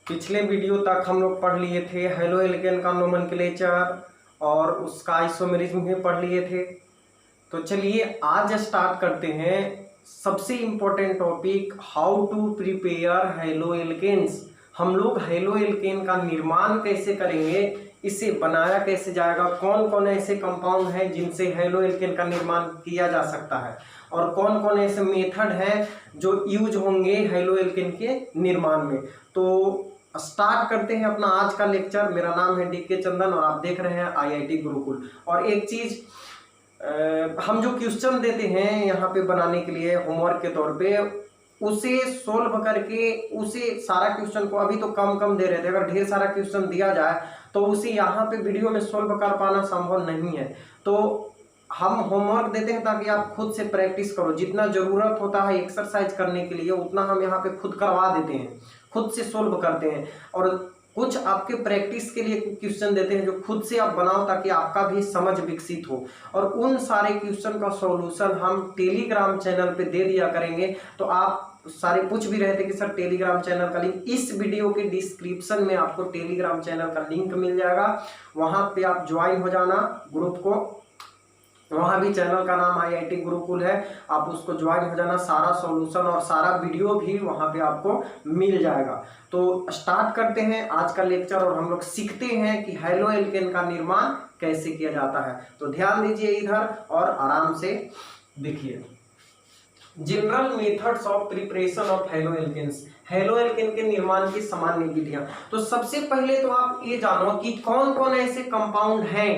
पिछले वीडियो तक हम लोग पढ़ लिए थे हेलो एल्केन का नोमेनक्लेचर और उसका आइसोमेरिज्म भी पढ़ लिए थे। तो चलिए आज स्टार्ट करते हैं सबसे important topic, how to prepare halo alkanes. हम लोग हेलो एल्केन का निर्माण कैसे करेंगे, इसे बनाया कैसे जाएगा, कौन कौन ऐसे कंपाउंड हैं जिनसे हेलो एल्केन का निर्माण किया जा सकता है और कौन कौन ऐसे मेथड हैं जो यूज होंगे हेलो एल्केन के निर्माण में। तो स्टार्ट करते हैं अपना आज का लेक्चर। मेरा नाम है डीके चंदन और आप देख रहे हैं आईआईटी गुरुकुल। और एक चीज, हम जो क्वेश्चन देते हैं यहाँ पे बनाने के लिए होमवर्क के तौर पे, उसे सोल्व करके उसे सारा क्वेश्चन को, अभी तो कम कम दे रहे थे, अगर ढेर सारा क्वेश्चन दिया जाए तो उसे यहाँ पे वीडियो में सोल्व कर पाना संभव नहीं है। तो हम होमवर्क देते हैं ताकि आप खुद से प्रैक्टिस करो। जितना जरूरत होता है एक्सरसाइज करने के लिए उतना हम यहाँ पे खुद करवा देते हैं, खुद से सोल्व करते हैं। और कुछ आपके प्रैक्टिस के लिए क्वेश्चन देते हैं जो खुद से आप बनाओ ताकि आपका भी समझ विकसित हो। और उन सारे क्वेश्चन का सॉल्यूशन हम टेलीग्राम चैनल पे दे दिया करेंगे। तो आप सारे पूछ भी रहे थे कि सर टेलीग्राम चैनल का लिंक, इस वीडियो के डिस्क्रिप्शन में आपको टेलीग्राम चैनल का लिंक मिल जाएगा। वहां पे आप ज्वाइन हो जाना ग्रुप को, वहां भी चैनल का नाम आईआईटी गुरुकुल है, आप उसको ज्वाइन हो जाना। सारा सॉल्यूशन और सारा वीडियो भी वहां पे आपको मिल जाएगा। तो स्टार्ट करते हैं आज का लेक्चर और हम लोग सीखते हैं कि हेलो एल्केन का निर्माण कैसे किया जाता है। तो ध्यान दीजिए इधर और आराम से देखिए। General methods of preparation of halo alkanes, halo alkane के निर्माण की सामान्य विधियां। तो सबसे पहले तो आप ये जानो कि कौन कौन ऐसे कंपाउंड हैं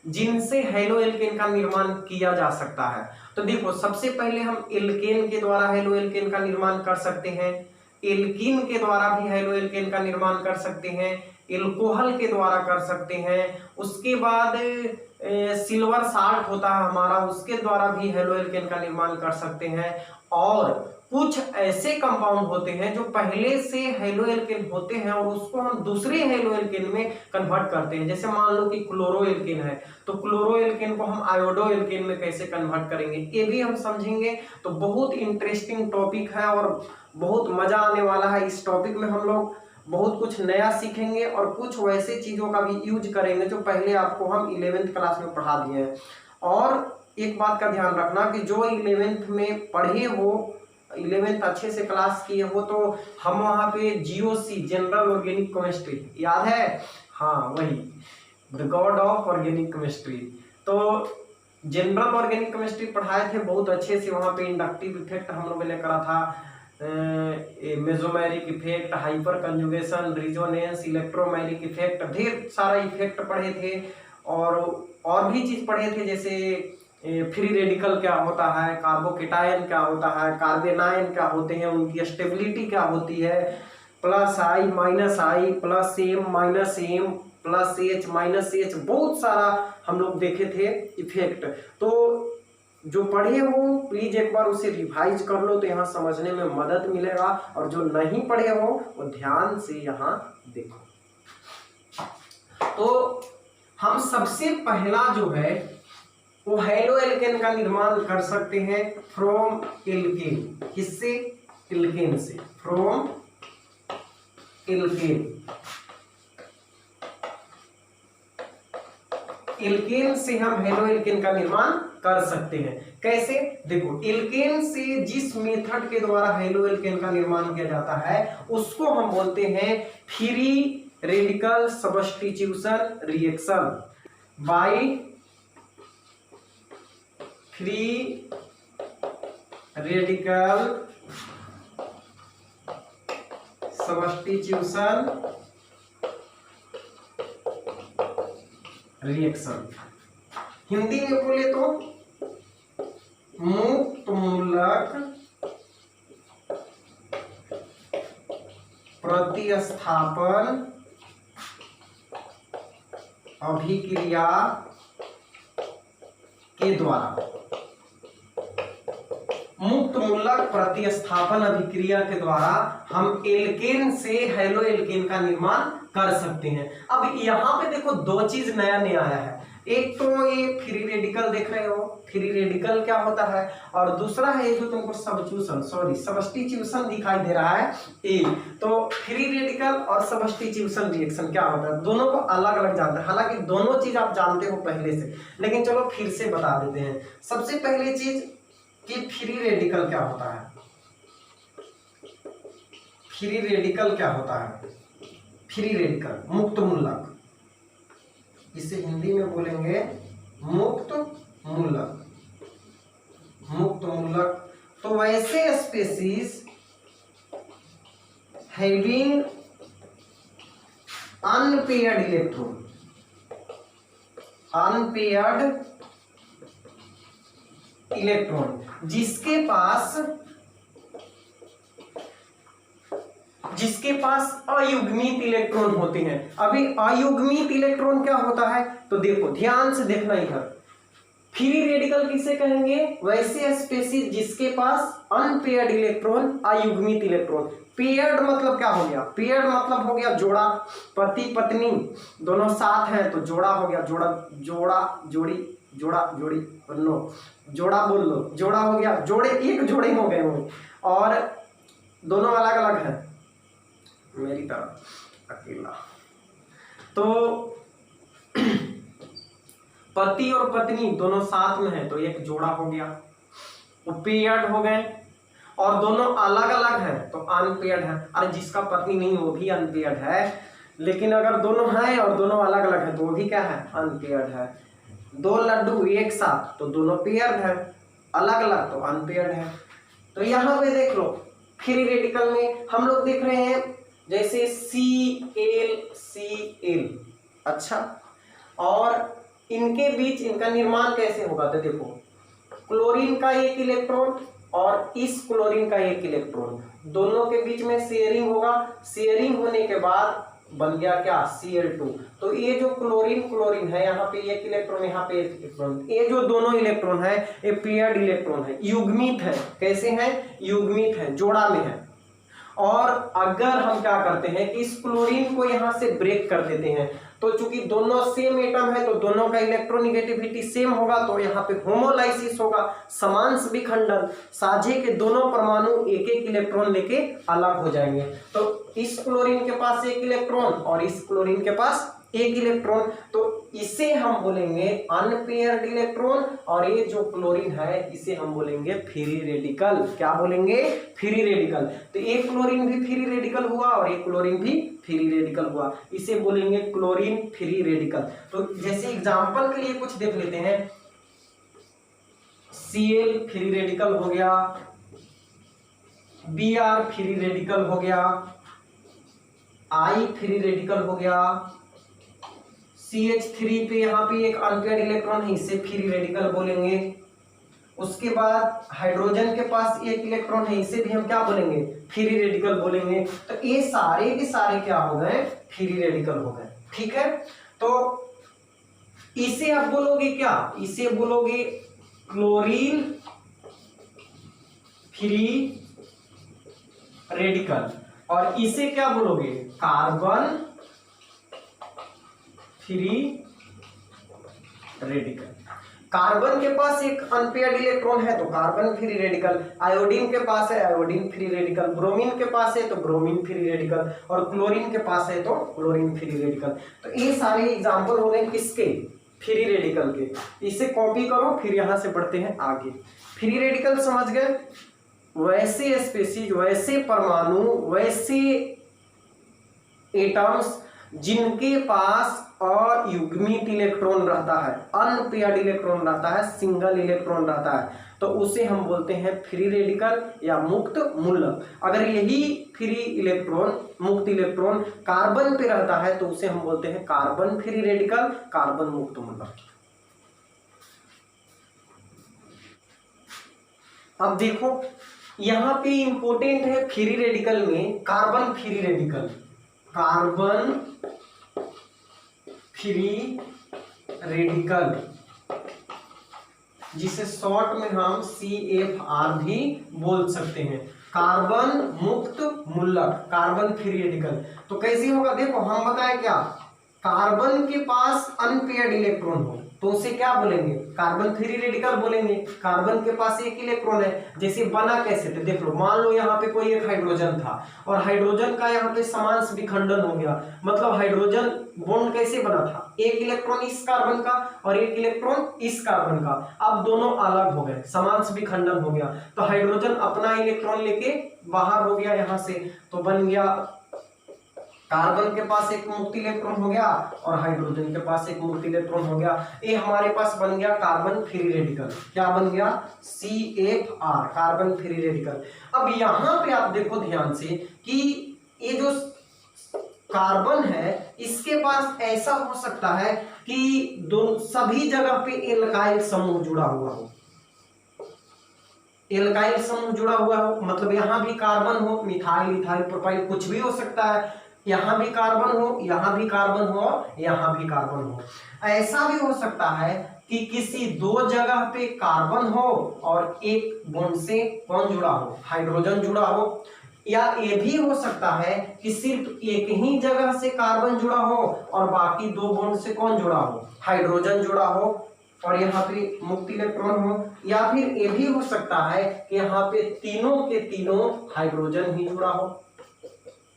जिनसे हेलो एल्केन का निर्माण किया जा सकता है। तो देखो, सबसे पहले हम एल्केन के द्वारा हेलो एल्केन का निर्माण कर सकते हैं, एल्कीन के द्वारा भी हेलो एल्केन का निर्माण कर सकते हैं, एल्कोहल के द्वारा कर सकते हैं। उसके बाद सिल्वर साल्ट होता है हमारा, उसके द्वारा भी हेलो एल्केन का निर्माण कर सकते हैं। और कुछ ऐसे कंपाउंड होते हैं जो पहले से हेलो एल्केन होते हैं और उसको हम दूसरे हेलो एल्केन में कन्वर्ट करते हैं। जैसे मान लो कि क्लोरो एल्केन है, तो क्लोरो एल्केन को हम आयोडो एल्केन में कैसे कन्वर्ट करेंगे ये भी हम समझेंगे। तो बहुत इंटरेस्टिंग टॉपिक है और बहुत मजा आने वाला है। इस टॉपिक में हम लोग बहुत कुछ नया सीखेंगे और कुछ वैसे चीजों का भी यूज करेंगे जो पहले आपको हम 11th क्लास में पढ़ा दिए हैं। और एक बात का ध्यान रखना कि जो 11th में पढ़े हो, 11th अच्छे से क्लास किए हो, तो हम वहाँ पे जीओसी जनरल ऑर्गेनिक केमिस्ट्री याद है, हाँ वही, the God of organic chemistry. तो जनरल ऑर्गेनिक केमिस्ट्री पढ़ाए थे बहुत अच्छे से। वहाँ पे इंडक्टिव इफेक्ट हम लोगों ने करा था, mesomeric effect, hyper conjugation, resonance, electromagnetic effect, ढेर सारा इफेक्ट पढ़े थे। और भी चीज पढ़े थे, जैसे फ्री रेडिकल क्या होता है, कार्बोकेटायन क्या होता है, कार्बेनायन क्या होते हैं, उनकी स्टेबिलिटी क्या होती है, plus I minus I, plus M minus M, plus H minus H, बहुत सारा हम लोग देखे थे इफेक्ट। तो जो पढ़े हो प्लीज एक बार उसे रिवाइज कर लो, तो यहाँ समझने में मदद मिलेगा। और जो नहीं पढ़े हो वो ध्यान से यहाँ देखो। तो हम सबसे पहला जो है वो हेलो एल्केन का निर्माण कर सकते हैं फ्रॉम एल्केन। किससे? एल्केन से, फ्रॉम एल्केन। एल्केन से हम हेलो एल्केन का निर्माण कर सकते हैं। कैसे? देखो, एल्केन से जिस मेथड के द्वारा हेलो एल्केन का निर्माण किया जाता है उसको हम बोलते हैं free radical substitution reaction by free radical substitution reaction. Hindi में बोले तो मुक्त मूलक प्रतिस्थापन अभिक्रिया के द्वारा मुक्त मूलक प्रतिस्थापन अभिक्रिया के द्वारा हम एल्केन से हेलो एल्केन का निर्माण कर सकते हैं। अब यहाँ पे देखो दो चीज नया नया आया है, एक तो ये फ्री रेडिकल देख रहे हो, फ्री रेडिकल क्या होता है, और दूसरा है जो तुमको सब्स्टिट्यूशन दिखाई दे रहा है ए। तो फ्री रेडिकल और सब्स्टिट्यूशन रिएक्शन क्या होता है, दोनों को अलग अलग जानते हैं, हालांकि दोनों चीज आप जानते हो पहले से, लेकिन चलो फिर से बता देते हैं। सबसे पहली चीज कि फ्री रेडिकल क्या होता है, फ्री रेडिकल क्या होता है, फ्री रेडिकल मुक्त मूलक, इसे हिंदी में बोलेंगे मुक्त मूलक, मुक्त मूलक। तो वैसे species having unpaired electron, unpaired electron, जिसके पास अयुग्मित इलेक्ट्रॉन होते हैं। अभी अयुग्मित इलेक्ट्रॉन क्या होता है, तो देखो ध्यान से देखना इधर, फ्री रेडिकल किसे कहेंगे, वैसे स्पीशीज जिसके पास अनपेयर्ड इलेक्ट्रॉन, अयुग्मित इलेक्ट्रॉन। पेयर्ड मतलब क्या हो गया, पेयर्ड मतलब हो गया जोड़ा, पति पत्नी दोनों साथ हैं तो जोड़ा हो गया, जोड़ा जोड़ा जोड़ी, जोड़ा जोड़ी, नो जोड़ा बोल लो, जोड़ा हो गया, जोड़े एक जोड़े हो गए होंगे, और दोनों अलग अलग हैं मेरी तरह अकेला। तो पति और पत्नी दोनों साथ में है तो एक जोड़ा हो गया, वो पेयर्ड हो गए, और दोनों अलग अलग हैं तो अनपेयर्ड है। अरे जिसका पत्नी नहीं वो भी अनपेयर्ड है, लेकिन अगर दोनों हैं और दोनों अलग अलग हैं तो वो भी क्या है, अनपेयर्ड है। दो लड्डू एक साथ तो दोनों पेयर्ड है, अलग अलग तो अनपेयर्ड है। तो यहाँ पे देख लो फ्री रेडिकल में हम लोग देख रहे हैं जैसे ClCl, अच्छा, और इनके बीच इनका निर्माण कैसे होगा, तो देखो क्लोरीन का एक इलेक्ट्रॉन और इस क्लोरीन का एक इलेक्ट्रॉन, दोनों के बीच में शेयरिंग होगा, शेयरिंग होने के बाद बन गया क्या, Cl2। तो ये जो क्लोरीन है, यहाँ पे एक इलेक्ट्रॉन, यहाँ पे एक इलेक्ट्रॉन, ये जो दोनों इलेक्ट्रॉन है ये पेयर्ड इलेक्ट्रॉन है, युग्मित है। कैसे हैं, युग्मित है, जोड़ा में है। और अगर हम क्या करते हैं कि इस क्लोरीन को यहाँ से ब्रेक कर देते हैं, तो चूंकि दोनों सेम एटम है तो दोनों का इलेक्ट्रोनिगेटिविटी सेम होगा, तो यहाँ पे होमोलाइसिस होगा, समांश विखंडन, साझे के दोनों परमाणु एक एक इलेक्ट्रॉन लेके अलग हो जाएंगे। तो इस क्लोरीन के पास एक इलेक्ट्रॉन और इस क्लोरीन के पास एक इलेक्ट्रॉन, तो इसे हम बोलेंगे अनपेयर्ड इलेक्ट्रॉन, और ये जो क्लोरीन है इसे हम बोलेंगे फ्री रेडिकल। क्या बोलेंगे, फ्री रेडिकल। तो एक क्लोरीन भी फ्री रेडिकल हुआ और एक क्लोरीन भी फ्री रेडिकल हुआ, इसे बोलेंगे क्लोरीन फ्री रेडिकल। तो जैसे एग्जांपल के लिए कुछ देख लेते हैं, Cl फ्री रेडिकल हो गया, Br फ्री रेडिकल हो गया, I फ्री रेडिकल हो गया, CH3 पे यहाँ पे एक अनपेयर्ड इलेक्ट्रॉन है, इसे फ्री रेडिकल बोलेंगे। उसके बाद हाइड्रोजन के पास एक इलेक्ट्रॉन है, इसे भी हम क्या बोलेंगे, फ्री रेडिकल बोलेंगे। तो ये सारे के सारे क्या हो गए, फ्री रेडिकल हो गए। ठीक है, तो इसे आप बोलोगे क्या, इसे बोलोगे क्लोरीन फ्री रेडिकल, और इसे क्या बोलोगे, कार्बन फ्री रेडिकल। कार्बन के पास एक अनपेयर्ड इलेक्ट्रॉन है तो कार्बन फ्री रेडिकल, आयोडीन के पास है आयोडीन फ्री रेडिकल, ब्रोमीन के पास है तो ब्रोमीन फ्री रेडिकल, और क्लोरीन के पास है तो क्लोरीन फ्री रेडिकल। तो ये सारे एग्जांपल हो गए किसके, फ्री रेडिकल के। इसे कॉपी करो, फिर यहां से बढ़ते हैं आगे। फ्री रेडिकल समझ गए, वैसे स्पीशीज, वैसे परमाणु, वैसे एटम्स जिनके पास अयुग्मित इलेक्ट्रॉन रहता है, अनपेयर्ड इलेक्ट्रॉन रहता है, सिंगल इलेक्ट्रॉन रहता है, तो उसे हम बोलते हैं फ्री रेडिकल या मुक्त मूलक। अगर यही फ्री इलेक्ट्रॉन, मुक्त इलेक्ट्रॉन कार्बन पे रहता है तो उसे हम बोलते हैं कार्बन फ्री रेडिकल, कार्बन मुक्त मूलक। अब देखो यहां पे इंपॉर्टेंट है फ्री रेडिकल में carbon free radical, carbon free radical. जिसे शॉर्ट में हम CFR भी बोल सकते हैं, कार्बन मुक्त मूलक, कार्बन फ्री रेडिकल। तो कैसे होगा, देखो हम बताएं क्या, कार्बन के पास अनपेयर्ड इलेक्ट्रॉन हो तो उसे क्या बोलेंगे, कार्बन फ्री रेडिकल बोलेंगे। कार्बन के पास एक इलेक्ट्रॉन है, जैसे बना कैसे थे, देख लो, मान लो यहाँ पे कोई एक हाइड्रोजन था और हाइड्रोजन का यहाँ पे समांश विखंडन हो गया, मतलब हाइड्रोजन बॉन्ड कैसे बना था, एक इलेक्ट्रॉन इस कार्बन का और एक इलेक्ट्रॉन इस कार्बन का, अब दोनों अलग हो गए, समांश विखंडन हो गया, तो हाइड्रोजन अपना इलेक्ट्रॉन लेके बाहर हो गया यहाँ से, तो बन गया कार्बन के पास एक मुक्त इलेक्ट्रॉन हो गया और हाइड्रोजन के पास एक मुक्त इलेक्ट्रॉन हो गया, ये हमारे पास बन गया कार्बन फ्री रेडिकल। क्या बन गया, CFR, कार्बन फ्री रेडिकल। अब यहाँ पे आप देखो ध्यान से कि ये जो कार्बन है इसके पास ऐसा हो सकता है कि सभी जगह पे एल्काइल समूह जुड़ा हुआ हो, एल्काइल समूह जुड़ा हुआ हो, मतलब यहाँ भी कार्बन हो, मिथाइल इथाइल प्रोपाइल कुछ भी हो सकता है, यहाँ भी कार्बन हो, यहाँ भी कार्बन हो, यहाँ भी कार्बन हो। ऐसा भी हो सकता है कि किसी दो जगह पे कार्बन हो और एक बॉन्ड से कौन जुड़ा हो, हाइड्रोजन जुड़ा हो, या ये भी हो सकता है कि सिर्फ एक ही जगह से कार्बन जुड़ा हो और बाकी दो बॉन्ड से कौन जुड़ा हो, हाइड्रोजन जुड़ा हो और यहाँ पे मुक्त इलेक्ट्रॉन हो, या फिर ये भी हो सकता है कि यहाँ पे तीनों के तीनों हाइड्रोजन ही जुड़ा हो,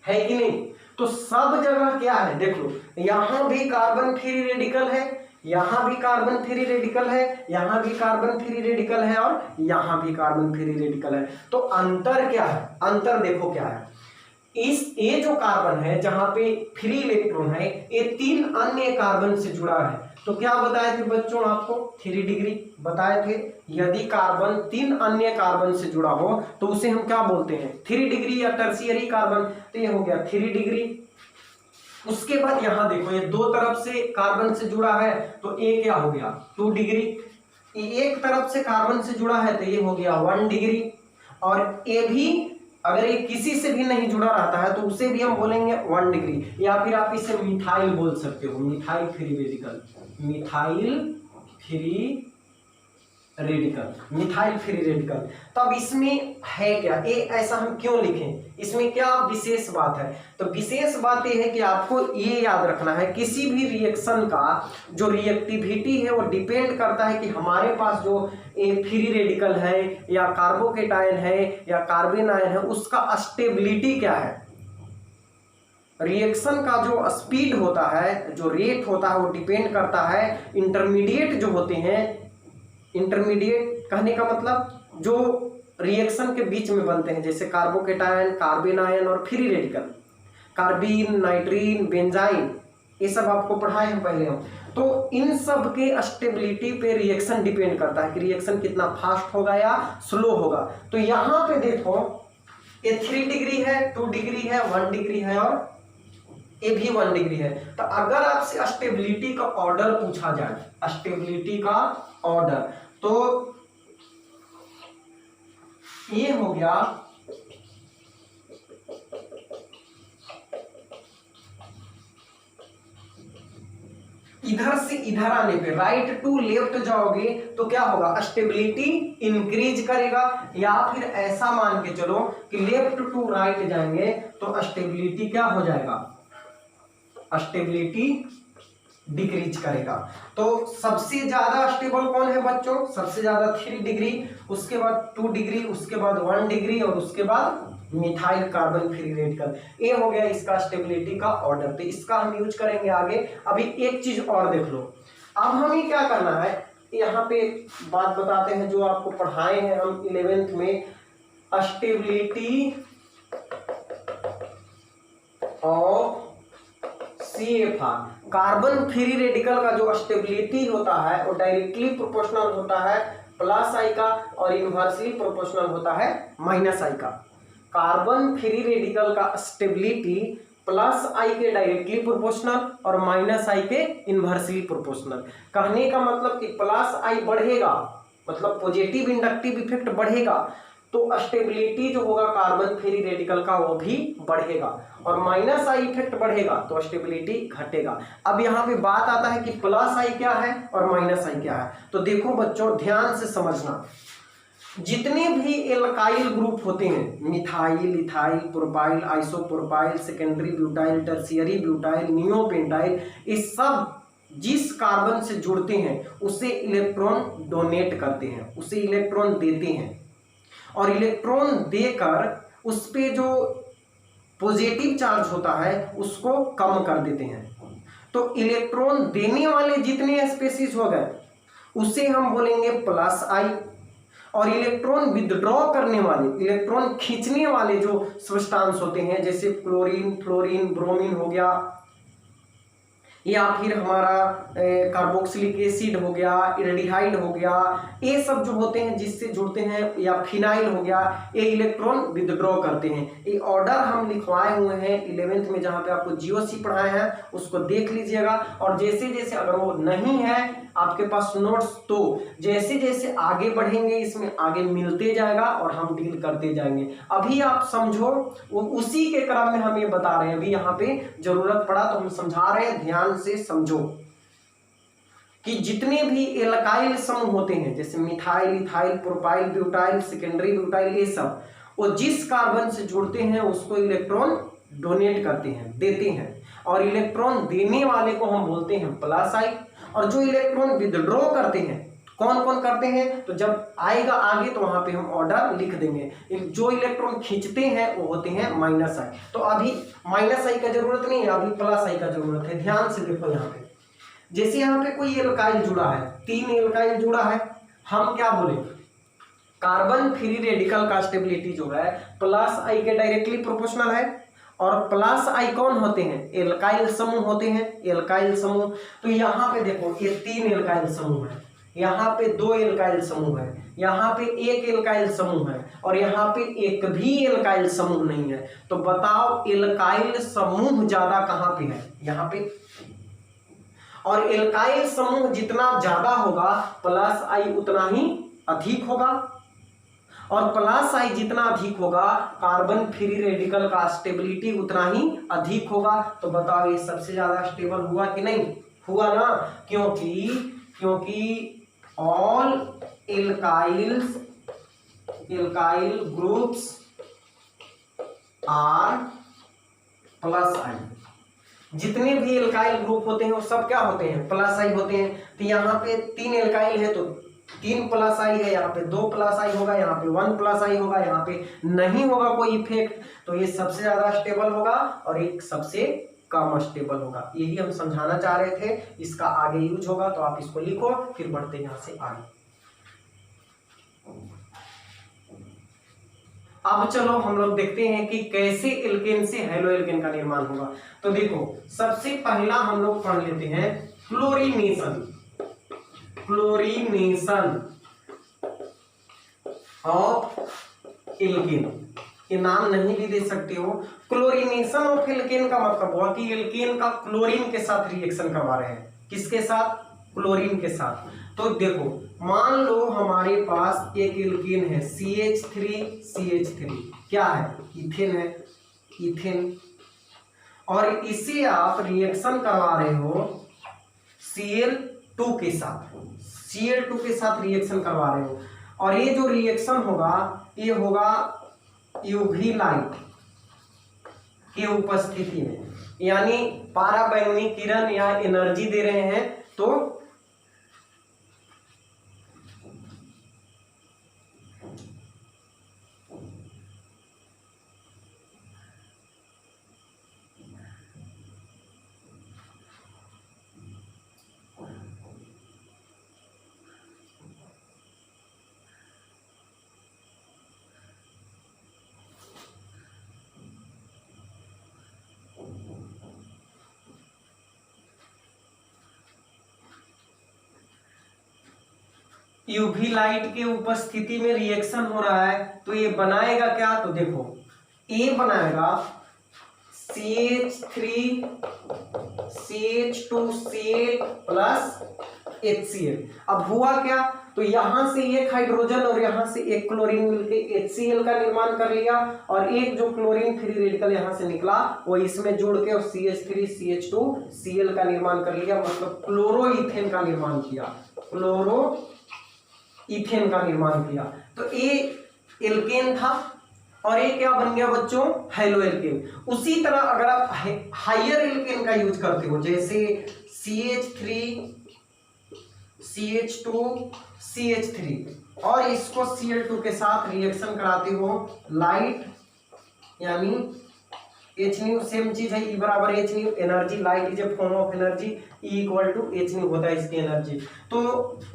है कि नहीं। तो सब जगह क्या है, देख लो, यहाँ भी कार्बन फ्री रेडिकल है, यहाँ भी कार्बन फ्री रेडिकल है, यहाँ भी कार्बन फ्री रेडिकल है और यहाँ भी कार्बन फ्री रेडिकल है। तो अंतर क्या है, अंतर देखो क्या है, ये जो कार्बन है जहां पे फ्री इलेक्ट्रॉन है ये तीन अन्य कार्बन से जुड़ा है। तो क्या बताए थे बच्चों आपको, 3 डिग्री बताए थे, यदि कार्बन तीन अन्य कार्बन से जुड़ा हो तो उसे हम क्या बोलते हैं, 3 डिग्री या टर्शियरी कार्बन। तो ये हो गया 3 डिग्री। उसके बाद यहाँ देखो ये दो तरफ से कार्बन से जुड़ा है तो ये क्या हो गया, 2 डिग्री। एक तरफ से कार्बन से जुड़ा है तो ये हो गया 1 डिग्री। और ये भी अगर ये किसी से भी नहीं जुड़ा रहता है तो उसे भी हम बोलेंगे 1 डिग्री, या फिर आप इसे मिथाइल बोल सकते हो, methyl free radical, methyl free radical, methyl free radical. तो अब इसमें है क्या, ये ऐसा हम क्यों लिखें, इसमें क्या विशेष बात है, तो विशेष बात ये है कि आपको ये याद रखना है किसी भी रिएक्शन का जो रिएक्टिविटी है वो डिपेंड करता है कि हमारे पास जो फ्री रेडिकल है या कार्बोकेटायन है या कार्बन आयन है उसका स्टेबिलिटी क्या है। रिएक्शन का जो स्पीड होता है, जो रेट होता है, वो डिपेंड करता है इंटरमीडिएट जो होते हैं, इंटरमीडिएट कहने का मतलब जो रिएक्शन के बीच में बनते हैं, जैसे कार्बोकेटायन, कार्बन आयन और फ्री रेडिकल, कार्बीन, नाइट्रीन, बेंजाइन, ये सब आपको पढ़ाए हैं पहले हम। तो इन सब के स्टेबिलिटी पे रिएक्शन डिपेंड करता है कि रिएक्शन कितना फास्ट होगा या स्लो होगा। तो यहाँ पे देखो ये 3 डिग्री है, 2 डिग्री है, 1 डिग्री है और ये भी 1 डिग्री है। तो अगर आपसे स्टेबिलिटी का ऑर्डर पूछा जाए, स्टेबिलिटी का ऑर्डर, तो ये हो गया इधर से इधर आने पे राइट टू लेफ्ट जाओगे तो क्या होगा, स्टेबिलिटी इंक्रीज करेगा, या फिर ऐसा मान के चलो कि लेफ्ट टू राइट जाएंगे तो स्टेबिलिटी क्या हो जाएगा, स्टेबिलिटी डिक्रीज करेगा। तो सबसे ज्यादा स्टेबल कौन है बच्चों, सबसे ज्यादा 3 डिग्री, उसके बाद 2 डिग्री, उसके बाद 1 डिग्री और उसके बाद मिथाइल कार्बन फ्री रेडिकल। ये हो गया इसका स्टेबिलिटी का ऑर्डर, तो इसका हम यूज करेंगे आगे। अभी एक चीज और देख लो, अब हमें क्या करना है, यहाँ पे बात बताते हैं जो आपको पढ़ाए हैं हम 11th में, stability of CFR, carbon free radical का जो स्टेबिलिटी होता है वो डायरेक्टली प्रोपोर्शनल होता है प्लस आई का और इनवर्सली प्रोपोर्शनल होता है माइनस आई का। कार्बन फ्री रेडिकल का स्टेबिलिटी प्लस आई के डायरेक्टली प्रोपोर्शनल और माइनस आई के इनवर्सली प्रोपोर्शनल। कहने का मतलब कि प्लस आई बढ़ेगा मतलब पॉजिटिव इंडक्टिव इफेक्ट बढ़ेगा तो स्टेबिलिटी जो होगा कार्बन फ्री रेडिकल का वो भी बढ़ेगा, और माइनस आई इफेक्ट बढ़ेगा तो स्टेबिलिटी घटेगा। अब यहाँ पे बात आता है कि प्लस आई क्या है और माइनस आई क्या है। तो देखो बच्चों ध्यान से समझना, जितने भी एल्काइल ग्रुप होते हैं, methyl, ethyl, propyl, isopropyl, secondary butyl, tertiary butyl, neopentyl, इस सब जिस कार्बन से जुड़ते हैं उसे इलेक्ट्रॉन डोनेट करते हैं, उसे इलेक्ट्रॉन देते हैं, और इलेक्ट्रॉन देकर उस पे जो पॉजिटिव चार्ज होता है उसको कम कर देते हैं। तो इलेक्ट्रॉन देने वाले जितने स्पेसीज हो गए उसे हम बोलेंगे प्लस आई, और इलेक्ट्रॉन विदड्रॉ करने वाले, इलेक्ट्रॉन खींचने वाले जो सब्सटेंस होते हैं जैसे क्लोरीन, फ्लोरीन, ब्रोमीन हो गया, या फिर हमारा कार्बोक्सिलिक एसिड हो गया, एल्डिहाइड हो गया, ये सब जो होते हैं जिससे जुड़ते हैं, या फिनाइल हो गया, ये इलेक्ट्रॉन विदड्रॉ करते हैं। ये ऑर्डर हम लिखवाए हुए हैं 11th में, जहाँ पे आपको जीओसी पढ़ाए हैं उसको देख लीजिएगा। और जैसे जैसे अगर वो नहीं है आपके पास नोट्स, तो जैसे जैसे आगे बढ़ेंगे इसमें आगे मिलते जाएगा और हम डील करते जाएंगे। अभी आप समझो, वो उसी के क्रम में हम ये बता रहे हैं, अभी यहाँ पे जरूरत पड़ा तो हम समझा रहे हैं, ध्यान से समझो कि जितने भी एल्काइल समूह होते हैं जैसे methyl, ethyl, propyl, butyl, secondary butyl, ये सब वो जिस कार्बन से जुड़ते हैं उसको इलेक्ट्रॉन डोनेट करते हैं, देते हैं, और इलेक्ट्रॉन देने वाले को हम बोलते हैं प्लस आई, और जो इलेक्ट्रॉन विदड्रॉ करते हैं कौन कौन करते हैं, तो जब आएगा आगे तो वहां पे हम ऑर्डर लिख देंगे। जो इलेक्ट्रॉन खींचते हैं वो होते हैं माइनस आई। तो अभी माइनस आई का जरूरत नहीं है, अभी प्लस आई का जरूरत है। ध्यान से देखो यहाँ पे, जैसे यहाँ पे कोई एल्काइल जुड़ा है, 3 एल्काइल जुड़ा है, हम क्या बोले, कार्बन फ्री रेडिकल का स्टेबिलिटी जो है प्लस आई के डायरेक्टली प्रोपोर्शनल है। और प्लस आई कौन होते हैं, एल्काइल समूह होते हैं, एल्काइल समूह। तो यहाँ पे देखो ये 3 एल्काइल समूह है, यहाँ पे 2 एल्काइल समूह है, यहाँ पे 1 एल्काइल समूह है, और यहाँ पे एक भी एल्काइल समूह नहीं है। तो बताओ एल्काइल समूह ज्यादा कहाँ पे है, यहाँ पे। और एल्काइल समूह जितना ज्यादा होगा प्लस आई उतना ही अधिक होगा, और प्लस आई जितना अधिक होगा कार्बन फ्री रेडिकल का स्टेबिलिटी उतना ही अधिक होगा। तो बताओ ये सबसे ज्यादा स्टेबल हुआ कि नहीं हुआ ना, क्योंकि all alkyl groups are plus I, जितने भी एल्काइल ग्रुप होते हैं वो सब क्या होते हैं, प्लस आई होते हैं। तो यहाँ पे 3 एल्काइल है तो 3 प्लस आई है, यहाँ पे 2 प्लस आई होगा, यहाँ पे 1 प्लस आई होगा, यहाँ पे नहीं होगा कोई इफेक्ट। तो ये सबसे ज्यादा स्टेबल होगा और एक सबसे कम स्टेबल होगा। यही हम समझाना चाह रहे थे, इसका आगे यूज होगा तो आप इसको लिखो, फिर बढ़ते हैं यहाँ से आगे। अब चलो हम लोग देखते हैं कि कैसे एल्केन से हेलो एल्केन का निर्माण होगा। तो देखो सबसे पहला हम लोग पढ़ लेते हैं क्लोरीनेशन ऑफ एल्केन। ये नाम नहीं भी दे सकते हो। क्लोरीनेशन ऑफ एल्केन का मतलब हुआ कि एल्केन का क्लोरीन के साथ रिएक्शन करवा रहे हैं। किसके साथ, क्लोरीन के साथ। तो देखो मान लो हमारे पास एक एल्केन है CH3 क्या है, इथेन है, इथेन, और इसे आप रिएक्शन करवा रहे हो Cl2 के साथ रिएक्शन करवा रहे हो। और ये जो रिएक्शन होगा ये होगा यूवी लाइट की उपस्थिति में, यानी पराबैंगनी किरण या एनर्जी दे रहे हैं। तो यूवी लाइट के उपस्थिति में रिएक्शन हो रहा है तो ये बनाएगा क्या, तो देखो ये बनाएगा CH2Cl प्लस HCl। अब हुआ क्या, तो यहाँ से एक हाइड्रोजन और यहाँ से एक क्लोरीन मिलके HCl का निर्माण कर लिया, और एक जो क्लोरीन फ्री रेडिकल यहाँ से निकला वो इसमें जुड़ के और CH3CH2Cl का निर्माण कर लिया, मतलब क्लोरोइथेन का निर्माण किया, क्लोरोइथेन का निर्माण किया। तो ये एल्केन था और ये क्या बन गया बच्चों, हेलो एल्केन। उसी तरह अगर आप हायर एल्केन का यूज करते हो, जैसे CH3CH2CH3 और इसको Cl2 के साथ रिएक्शन कराते हो, लाइट यानी H न्यू सेम चीज है, E बराबर H nu, energy light is a form of energy, E equal to H nu होता है इसकी एनर्जी। तो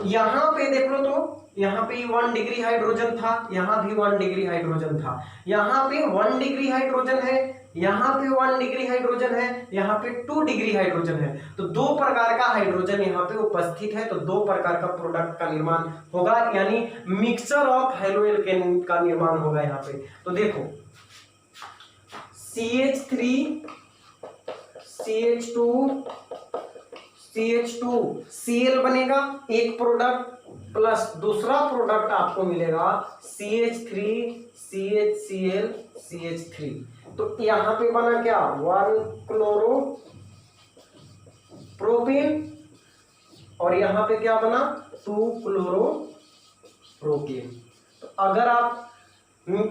यहाँ पे देख लो, तो यहाँ पे 1 डिग्री हाइड्रोजन था, यहाँ भी 1 डिग्री हाइड्रोजन था, यहाँ पे 1 डिग्री हाइड्रोजन है, यहाँ पे 1 डिग्री हाइड्रोजन है, यहाँ पे 2 डिग्री हाइड्रोजन है। तो दो प्रकार का हाइड्रोजन यहाँ पे उपस्थित है, तो दो प्रकार का प्रोडक्ट का निर्माण होगा, यानी मिक्सचर ऑफ हेलो एल्केन का निर्माण होगा यहाँ पे। तो देखो CH3CH2CH2Cl बनेगा एक प्रोडक्ट, प्लस दूसरा प्रोडक्ट आपको मिलेगा CH3CHClCH3। तो यहाँ पे बना क्या, 1 क्लोरोप्रोपेन और यहाँ पे क्या बना, 2 क्लोरोप्रोपेन। तो अगर आप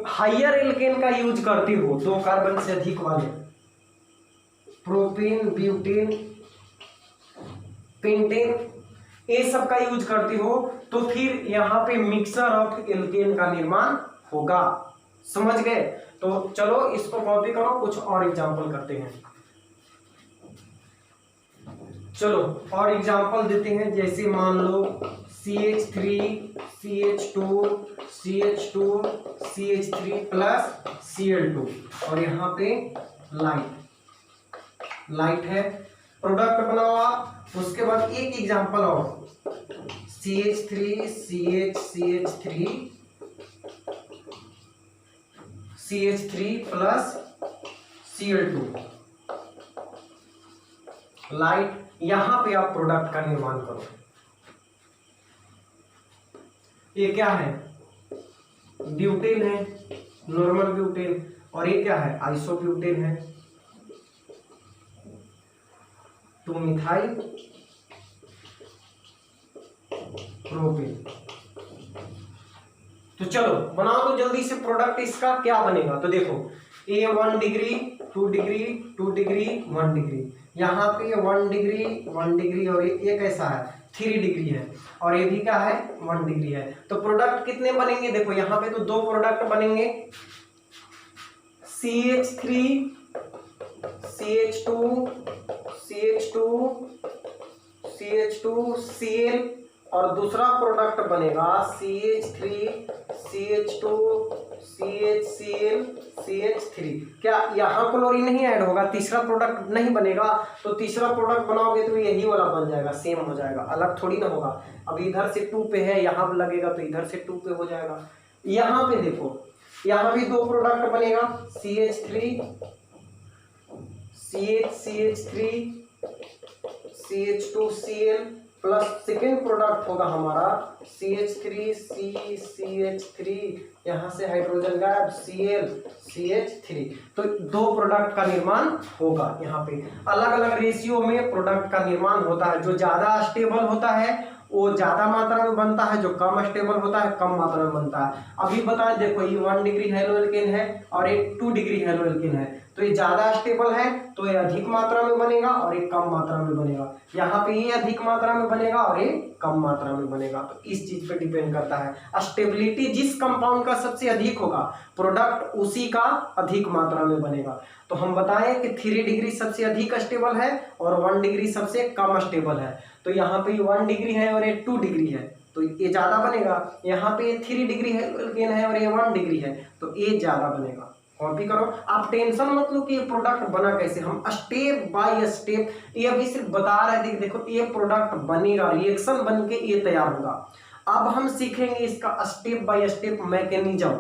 हायर एल्केन का यूज करते हो, 2 कार्बन से अधिक वाले, प्रोपेन, ब्यूटेन, पेंटेन, ये सब का यूज करती हो, तो फिर यहाँ पे मिक्सर ऑफ एल्केन का निर्माण होगा। समझ गए? तो चलो इसको कॉपी करो, कुछ और एग्जांपल करते हैं। चलो और एग्जांपल देते हैं, जैसे मान लो CH3CH2CH2CH3 प्लस Cl2 और यहाँ पे लाइट है, प्रोडक्ट बनाओ आप। उसके बाद एक एग्जांपल और, CH3CH3 प्लस Cl2 लाइट, यहां पे आप प्रोडक्ट का निर्माण करो। ये क्या है, ब्यूटेन है, नॉर्मल ब्यूटेन, और ये क्या है, आइसोब्यूटेन है, 2 मिथाइल प्रोपेन। तो चलो बनाओ तो जल्दी से प्रोडक्ट इसका क्या बनेगा। तो देखो ये 1 डिग्री 2 डिग्री 2 डिग्री 1 डिग्री, यहाँ पे 1 डिग्री 1 डिग्री और ये कैसा है 3 डिग्री है, और ये भी क्या है 1 डिग्री है। तो प्रोडक्ट कितने बनेंगे, देखो यहाँ पे तो 2 प्रोडक्ट बनेंगे, CH3 CH2Cl और दूसरा प्रोडक्ट बनेगा CH3CH2CHClCH3। क्या यहाँ क्लोरीन नहीं ऐड होगा, तीसरा प्रोडक्ट नहीं बनेगा, तो तीसरा प्रोडक्ट बनाओगे तो यही वाला बन जाएगा, सेम हो जाएगा, अलग थोड़ी ना होगा। अब इधर से 2 पे है, यहाँ पे लगेगा तो इधर से 2 पे हो जाएगा। यहाँ पे देखो, यहाँ भी 2 प्रोडक्ट बनेगा, CH2Cl प्लस सेकेंड प्रोडक्ट होगा हमारा CH3CH3, यहाँ से हाइड्रोजन गायब, ClCH3। तो 2 प्रोडक्ट का निर्माण होगा। यहाँ पे अलग अलग रेशियो में प्रोडक्ट का निर्माण होता है। जो ज्यादा स्टेबल होता है वो ज्यादा मात्रा में बनता है, जो कम स्टेबल होता है कम मात्रा में बनता है। अभी बताएं, देखो ये 1 डिग्री हेलो एल्केन है और एक 2 डिग्री हेलो एल्केन है, तो ये ज्यादा स्टेबल है तो ये अधिक मात्रा में बनेगा और ये कम मात्रा में बनेगा। यहाँ पे ये अधिक मात्रा में बनेगा और ये कम मात्रा में बनेगा। तो इस चीज पे डिपेंड करता है, स्टेबिलिटी जिस कंपाउंड का सबसे अधिक होगा प्रोडक्ट उसी का अधिक मात्रा में बनेगा। तो हम बताएं कि 3 डिग्री सबसे अधिक स्टेबल है और 1 डिग्री सबसे कम स्टेबल है। तो यहाँ पे 1 डिग्री है और ये 2 डिग्री है, तो ये ज्यादा बनेगा। यहाँ पे 3 डिग्री है और ये 1 डिग्री है, तो ये ज्यादा बनेगा। कॉपी करो, आप टेंशन मत लो कि ये प्रोडक्ट बना कैसे, हम स्टेप बाय स्टेप ये अभी सिर्फ बता रहे थे। देखो ये प्रोडक्ट बनेगा, रिएक्शन बन के ये तैयार होगा। अब हम सीखेंगे इसका स्टेप बाय स्टेप मैकेनिज्म,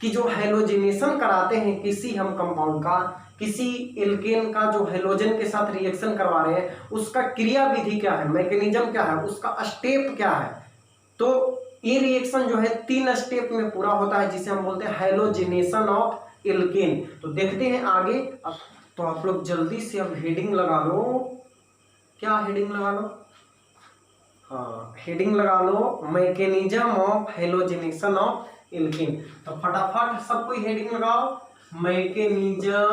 कि जो हेलोजिनेशन कराते हैं किसी हम कंपाउंड का, किसी एल्केन का जो हेलोजन के साथ रिएक्शन करवा रहे हैं, उसका क्रिया विधि क्या है, मैकेनिज्म क्या है, उसका स्टेप क्या है, तो ये रिएक्शन जो है 3 स्टेप में पूरा होता है, जिसे हम बोलते हैं हैलोजिनेशन ऑफ एल्केन। तो देखते हैं आगे। अब तो आप लोग जल्दी से अब हेडिंग लगा लो। क्या हेडिंग लगा लो? हाँ, हेडिंग लगा लो, mechanism of halogenation of alkane. तो फटाफट सब कोई हेडिंग लगाओ, mechanism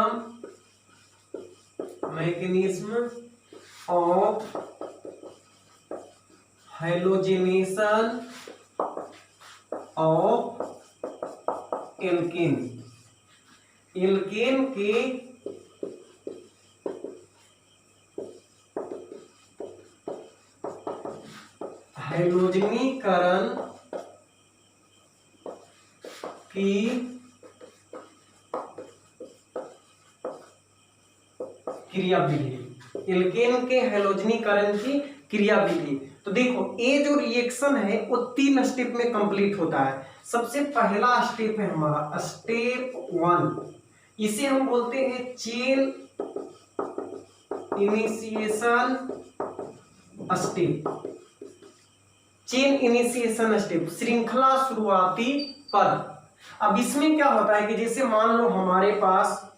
of halogenation of alkane. Alkane के हैलोजनीकरण की क्रियाविधि। एल्केन के हैलोजनीकरण की क्रियाविधि। तो देखो ये जो रिएक्शन है वो 3 स्टेप में कंप्लीट होता है। सबसे पहला स्टेप है हमारा स्टेप 1, इसे हम बोलते हैं chain initiation step. Chain initiation step, श्रृंखला शुरुआती पद। अब इसमें क्या होता है कि जैसे मान लो हमारे पास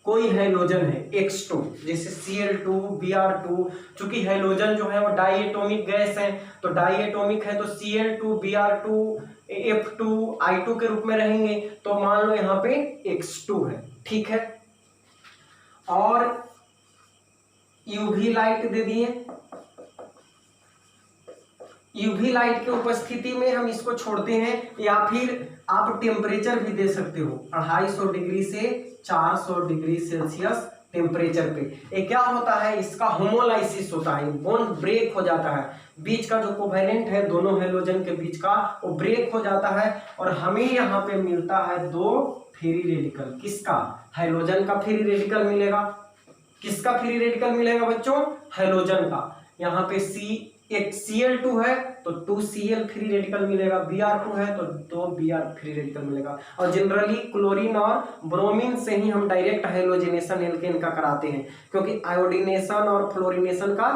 कोई हैलोजन है X2, जैसे Cl2 Br2। चूंकि हैलोजन जो है वो डाइएटोमिक गैस है, तो डाइएटोमिक है तो Cl2 Br2 F2 I2 के रूप में रहेंगे। तो मान लो यहाँ पे X2 है, ठीक है। और यूवी लाइट दे दिए। यूवी लाइट की उपस्थिति में हम इसको छोड़ते हैं, या फिर आप टेम्परेचर भी दे सकते हो 250 डिग्री से 400 डिग्री सेल्सियस टेम्परेचर पे। ये क्या होता है, इसका होमोलाइसिस होता है, बॉन्ड ब्रेक हो जाता है, बीच का जो कोवेलेंट है दोनों हैलोजन के बीच का वो ब्रेक हो जाता है, और हमें यहाँ पे मिलता है 2 फ्री रेडिकल। किसका? हैलोजन का फ्री रेडिकल मिलेगा। किसका फ्री रेडिकल मिलेगा बच्चों? हैलोजन का। यहाँ पे एक Cl2 है तो 2Cl फ्री रेडिकल मिलेगा, Br2 है तो 2Br फ्री रेडिकल मिलेगा। और जनरली क्लोरीन और ब्रोमीन से ही हम डायरेक्ट हैलोजिनेशन एल्केन का कराते हैं, क्योंकि आयोडीनेशन और फ्लोरिनेशन का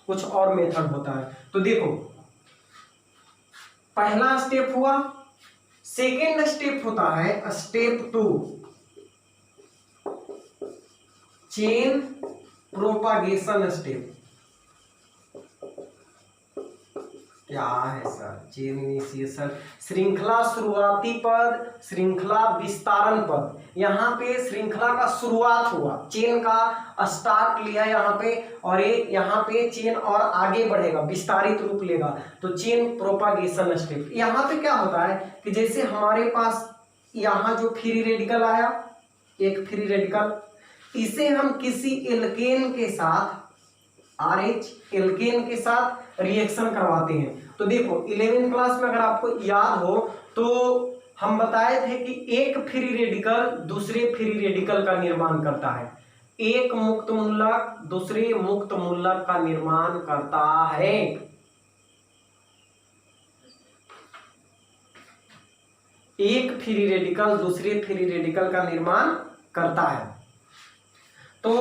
कुछ और मेथड होता है। तो देखो पहला स्टेप हुआ। सेकेंड स्टेप होता है स्टेप 2, चेन प्रोपागेशन स्टेप। क्या है सर? चेन इनिशिएशन, श्रृंखला शुरुआती पद, श्रृंखला विस्तारण पद। यहाँ पे श्रृंखला का शुरुआत हुआ, चेन का स्टार्ट लिया यहाँ पे, और ये यहाँ पे चेन और आगे बढ़ेगा, विस्तारित रूप लेगा, तो चेन प्रोपागेशन स्टेप। यहाँ पे क्या होता है कि जैसे हमारे पास यहाँ जो फ्री रेडिकल आया, एक फ्री रेडिकल, इसे हम किसी एल्केन के साथ RH एल्केन के साथ रिएक्शन करवाते हैं। तो देखो 11वीं क्लास में अगर आपको याद हो तो हम बताए थे कि एक फ्री रेडिकल दूसरे फ्री रेडिकल का निर्माण करता है, एक मुक्त मूलक दूसरे मुक्त मूलक का निर्माण करता है। एक फ्री रेडिकल दूसरे फ्री रेडिकल का निर्माण करता है। तो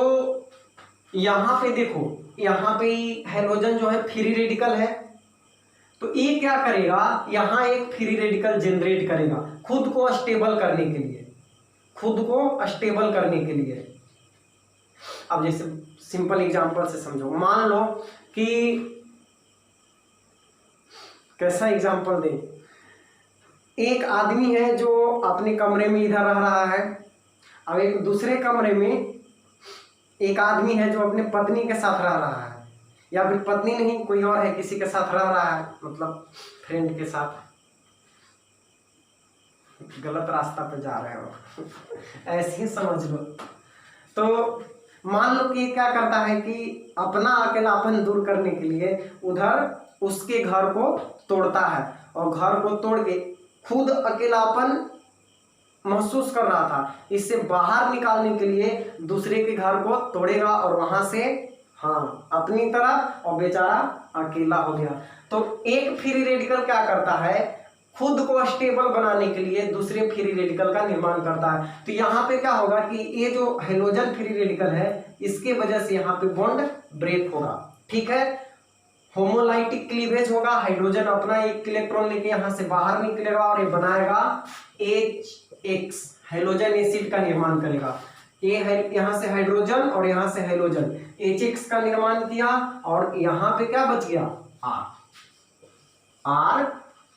यहां पे देखो, यहाँ पे हैलोजन जो है फ्री रेडिकल है, तो ये क्या करेगा, यहाँ एक फ्री रेडिकल जनरेट करेगा खुद को स्टेबल करने के लिए, खुद को स्टेबल करने के लिए। अब जैसे सिंपल एग्जांपल से समझो, मान लो कि कैसा एग्जांपल दें, एक आदमी है जो अपने कमरे में इधर रह रहा है, अब एक दूसरे कमरे में एक आदमी है जो अपने पत्नी के साथ रह रहा है, या फिर पत्नी नहीं कोई और है किसी के साथ रह रहा है, मतलब फ्रेंड के साथ। गलत रास्ता पे जा रहे हो ऐसे ही समझ लो। तो मान लो कि ये क्या करता है कि अपना अकेलापन दूर करने के लिए उधर उसके घर को तोड़ता है, और घर को तोड़ के खुद अकेलापन महसूस कर रहा था, इससे बाहर निकालने के लिए दूसरे के घर को तोड़ेगा और वहां से अपनी तरफ, और बेचारा अकेला हो गया। तो एक फ्री रेडिकल क्या करता है, खुद को स्टेबल बनाने के लिए दूसरे फ्री रेडिकल का निर्माण करता है। तो यहाँ पे क्या होगा कि ये जो हैलोजन फ्री रेडिकल है इसके वजह से यहाँ पे बॉन्ड ब्रेक होगा, ठीक है। होमोलाइटिक क्लीवेज होगा, हाइड्रोजन अपना एक इलेक्ट्रॉन लेके यहां से बाहर निकलेगा और ये बनाएगा HX, हाइड्रोजन एसिड का निर्माण करेगा। ये है यहां से हाइड्रोजन और यहां से हाइड्रोजन, HX का निर्माण किया और यहां पे क्या बच गया, R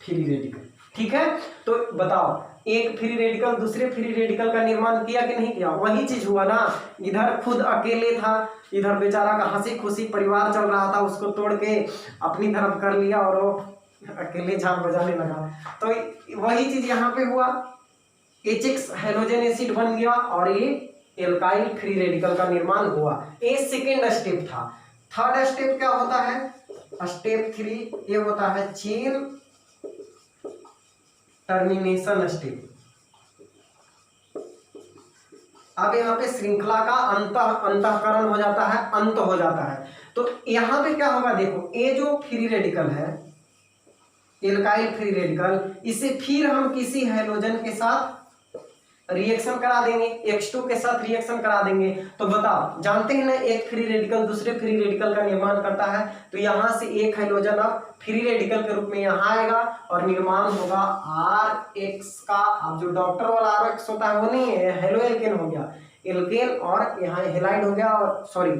फ्री रेडिकल। ठीक है, तो बताओ एक फ्री रेडिकल दूसरे फ्री रेडिकल का निर्माण किया कि नहीं किया? वही चीज हुआ ना, इधर खुद अकेले था, इधर बेचारा का हंसी खुशी परिवार चल रहा था, उसको तोड़ के अपनी तरफ कर लिया और वो अकेले झाल बजाने लगा। तो वही चीज यहाँ पे हुआ, HX हाइड्रोजन एसिड बन गया और ये एल्काइल फ्री रेडिकल का निर्माण हुआ। ये सेकेंड स्टेप था। थर्ड स्टेप क्या होता है, स्टेप 3, ये होता है चेन टर्मिनेशन स्टेप। अब यहाँ पे श्रृंखला का अंतःकरण हो जाता है, अंत हो जाता है। तो यहाँ पे क्या होगा, देखो ये जो फ्री रेडिकल है एल्काइल फ्री रेडिकल, इसे फिर हम किसी हैलोजन के साथ रिएक्शन करा देंगे, X2 के साथ रिएक्शन करा देंगे। तो बताओ, जानते हैं ना एक फ्री रेडिकल दूसरे फ्री रेडिकल का निर्माण करता है, तो यहां से एक हाइड्रोजन अब फ्री रेडिकल के रूप में यहाँ आएगा और निर्माण होगा RX का। अब जो डॉक्टर वाला RX होता है वो नहीं है, हेलो एल्केन हो गया, एल्केन और यहाँ हेलाइड हो गया, और सॉरी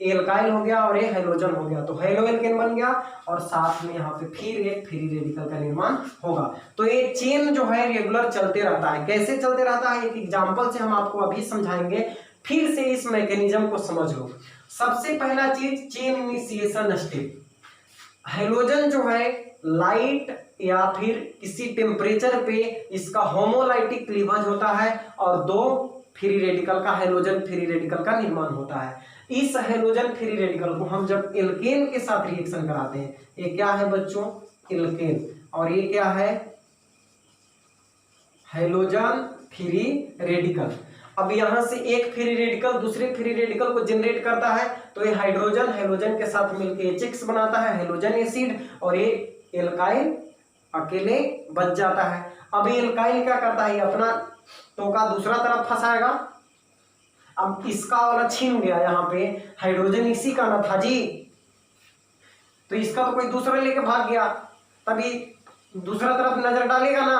एल्काइल हो गया और ये हाइड्रोजन हो गया, तो हेलो एल्केन बन गया और साथ में यहाँ पे फिर एक फ्री रेडिकल का निर्माण होगा। तो ये चेन जो है रेगुलर चलते रहता है। कैसे चलते रहता है, एक एग्जांपल से हम आपको अभी समझाएंगे, फिर से इस मैकेनिज्म को समझ लो। सबसे पहला चीज चेन इनिशिएशन स्टेप। हाइड्रोजन जो है लाइट या फिर किसी टेम्परेचर पे इसका होमोलाइटिक क्लीवेज होता है और दो फ्री रेडिकल का हाइड्रोजन फ्री रेडिकल का निर्माण होता है। इस हाइड्रोजन फ्री रेडिकल को हम जब एल्केन के साथ रिएक्शन कराते हैं, ये क्या है बच्चों, एल्केन, और ये क्या है, हाइड्रोजन फ्री रेडिकल। अब यहां से एक फ्री रेडिकल दूसरे फ्री रेडिकल को जनरेट करता है, तो ये हाइड्रोजन के साथ मिलकर HX बनाता है, हाइड्रोजन एसिड, और ये एल्काइल अकेले बच जाता है। अब ये एल्काइल क्या करता है, अपना टोका दूसरा तरफ फंसाएगा। अब इसका वाला छीन गया, यहाँ पे हाइड्रोजन इसी का ना था जी, तो इसका तो कोई दूसरा लेके भाग गया, तभी दूसरा तरफ नजर डालेगा ना,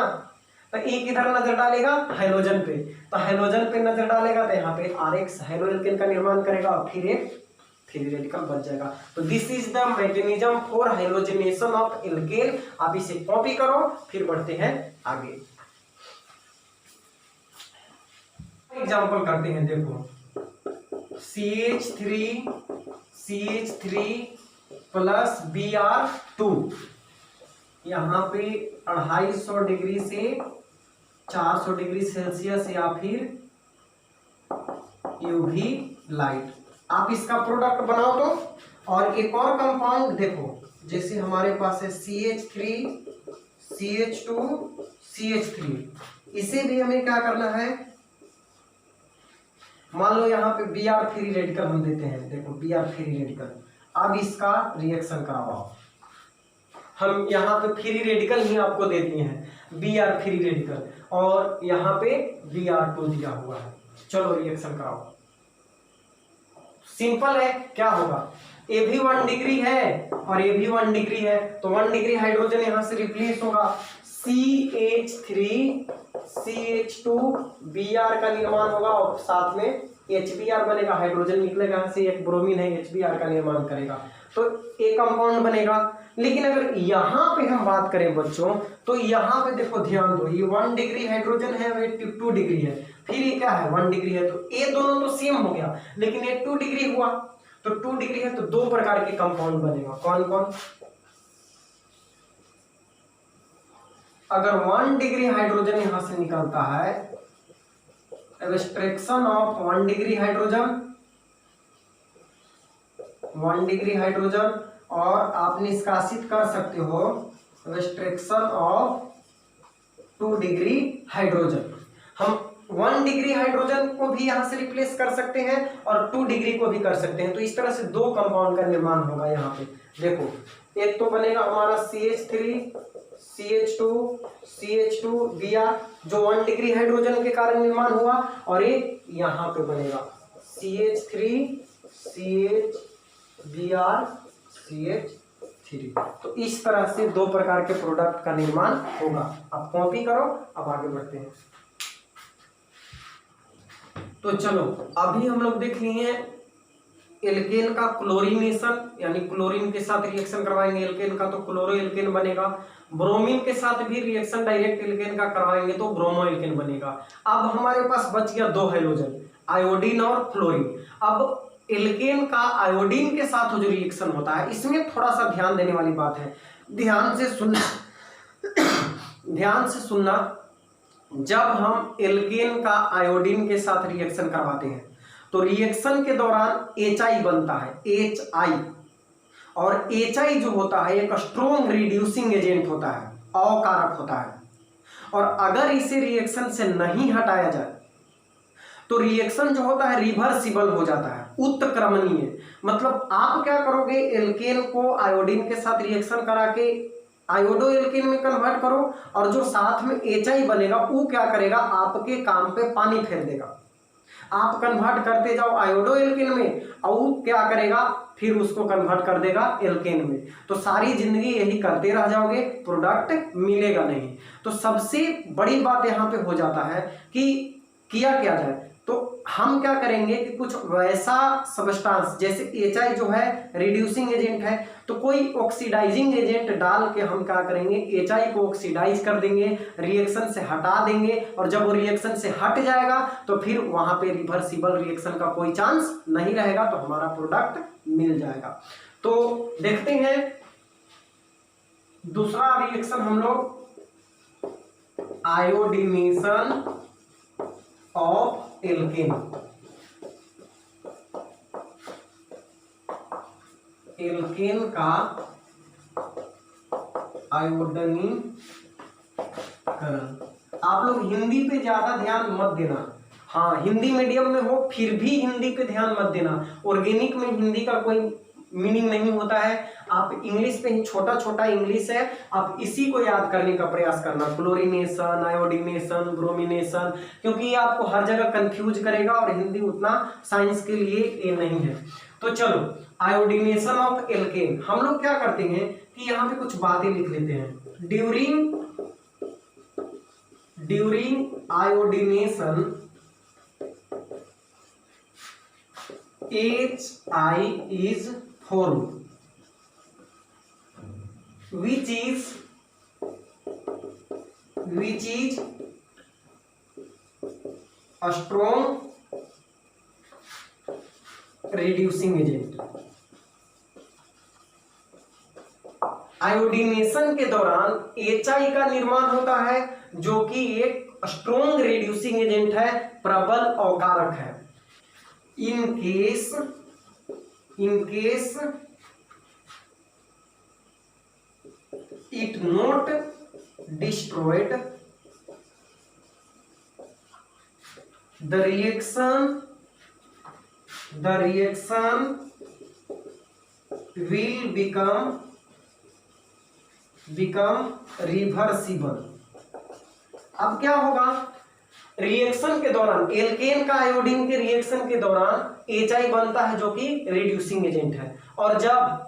तो एक इधर नजर डालेगा हाइड्रोजन पे, तो हाइड्रोजन पे नजर डालेगा तो यहाँ पे RX हाइड्रो एल्केन का निर्माण करेगा, फिर एक फ्री रेडिकल बच जाएगा। तो this is the mechanism for hydrogenation of alkene. आप इसे कॉपी करो, फिर बढ़ते हैं आगे। एग्जाम्पल करते हैं, देखो CH3 प्लस Br2, यहाँ पे 250 डिग्री से 400 डिग्री सेल्सियस या फिर यूवी लाइट, आप इसका प्रोडक्ट बनाओ तो। और एक और कंपाउंड देखो, जैसे हमारे पास है CH3 CH2 CH3, इसे भी हमें क्या करना है, मान लो यहाँ पे Br फ्री रेडिकल हम देते हैं, देखो Br फ्री रेडिकल, अब इसका रिएक्शन करवाओ। हम यहाँ पे फ्री रेडिकल ही आपको दे दिए हैं, Br फ्री रेडिकल, और यहाँ पे Br2 दिया हुआ है, चलो रिएक्शन कराओ। सिंपल है, क्या होगा, ये भी 1 डिग्री है और ये भी 1 डिग्री है, तो 1 डिग्री हाइड्रोजन यहाँ से रिप्लेस होगा, CH3 CH2 Br का निर्माण होगा और साथ में HBr बनेगा, हाइड्रोजन निकलेगा यहाँ से, एक ब्रोमीन है HBr का निर्माण करेगा, तो एक कंपाउंड बनेगा। लेकिन अगर यहाँ पे हम बात करें बच्चों, तो यहाँ पे देखो ध्यान दो, ये 1 डिग्री हाइड्रोजन है, ये 2 डिग्री है, फिर ये क्या है 1 डिग्री है, तो ये दोनों तो सेम हो गया, लेकिन ये 2 डिग्री हुआ, तो 2 डिग्री है तो 2 प्रकार के कंपाउंड बनेगा। कौन कौन, अगर 1 डिग्री हाइड्रोजन यहां से निकलता है, abstraction of 1 degree hydrogen, 1 degree hydrogen, और आप निष्कासित कर सकते हो एब्स्ट्रैक्शन ऑफ 2 डिग्री हाइड्रोजन। हम 1 डिग्री हाइड्रोजन को भी यहां से रिप्लेस कर सकते हैं और 2 डिग्री को भी कर सकते हैं, तो इस तरह से 2 कंपाउंड का निर्माण होगा। यहाँ पे देखो, एक तो बनेगा हमारा CH3 CH2 Br, जो 1 डिग्री हाइड्रोजन के कारण निर्माण हुआ, और एक यहाँ पे बनेगा CH3 CH Br CH3, 3। तो इस तरह से 2 प्रकार के प्रोडक्ट का निर्माण होगा। अब कॉपी करो, अब आगे बढ़ते हैं। तो चलो अभी हम लोग देख लिए एल्केन का क्लोरीनेशन, यानी क्लोरीन के साथ रिएक्शन करवाएंगे एल्केन का तो क्लोरो एल्केन बनेगा। ब्रोमीन के साथ भी रिएक्शन डायरेक्ट एल्केन का करवाएंगे तो ब्रोमो एल्केन बनेगा। अब हमारे पास बच गया 2 हैलोजन, आयोडीन और फ्लोरीन। अब एल्केन का आयोडीन के साथ जो रिएक्शन होता है, इसमें थोड़ा सा ध्यान देने वाली बात है, ध्यान से सुनना ध्यान से सुनना। जब हम एल्केन का आयोडीन के साथ रिएक्शन करवाते हैं तो रिएक्शन के दौरान HI बनता है, HI, और HI जो होता है एक स्ट्रॉन्ग रिड्यूसिंग एजेंट होता है, अकारक होता है। और अगर इसे रिएक्शन से नहीं हटाया जाए तो रिएक्शन जो होता है रिवर्सिबल हो जाता है, उत्क्रमणीय। मतलब आप क्या करोगे, एल्केन को आयोडीन के साथ रिएक्शन करा के आयोडो एल्केन में कन्वर्ट करो, और जो साथ में HI बनेगा वो क्या करेगा, आपके काम पे पानी फेर देगा। आप कन्वर्ट करते जाओ आयोडो एल्केन में, और वो क्या करेगा, फिर उसको कन्वर्ट कर देगा एल्केन में। तो सारी जिंदगी यही करते रह जाओगे, प्रोडक्ट मिलेगा नहीं। तो सबसे बड़ी बात यहाँ पे हो जाता है कि किया क्या जाए। तो हम क्या करेंगे कि कुछ वैसा सब्सटेंस, जैसे HI जो है रिड्यूसिंग एजेंट है, तो कोई ऑक्सीडाइजिंग एजेंट डाल के हम क्या करेंगे, HI को ऑक्सीडाइज कर देंगे, रिएक्शन से हटा देंगे। और जब वो रिएक्शन से हट जाएगा तो फिर वहां पे रिवर्सिबल रिएक्शन का कोई चांस नहीं रहेगा, तो हमारा प्रोडक्ट मिल जाएगा। तो देखते हैं दूसरा रिएक्शन हम लोग, आयोडीनेशन ऑफ एल्केन। एल्केन का आयोडीनीकरण। आप लोग हिंदी पे ज्यादा ध्यान मत देना, हाँ हिंदी मीडियम में हो फिर भी हिंदी पे ध्यान मत देना। ऑर्गेनिक में हिंदी का कोई मीनिंग नहीं होता है, आप इंग्लिश पे ही, छोटा छोटा इंग्लिश है, आप इसी को याद करने का प्रयास करना, क्लोरीनेशन, आयोडीनेशन, ब्रोमिनेशन, क्योंकि ये आपको हर जगह कंफ्यूज करेगा और हिंदी उतना साइंस के लिए ये नहीं है। तो चलो आयोडीनेशन ऑफ एल्केन, हम लोग क्या करते हैं कि यहाँ पे कुछ बातें लिख लेते हैं। During iodination HI is formed, which is a strong reducing agent। Iodination के दौरान HI का निर्माण होता है जो कि एक स्ट्रॉन्ग रिड्यूसिंग एजेंट है, प्रबल अवकारक है। In case it not destroyed, the reaction will become reversible। अब क्या होगा, रिएक्शन के दौरान, एल्केन का आयोडीन के रिएक्शन के दौरान HI बनता है जो कि रिड्यूसिंग एजेंट है, और जब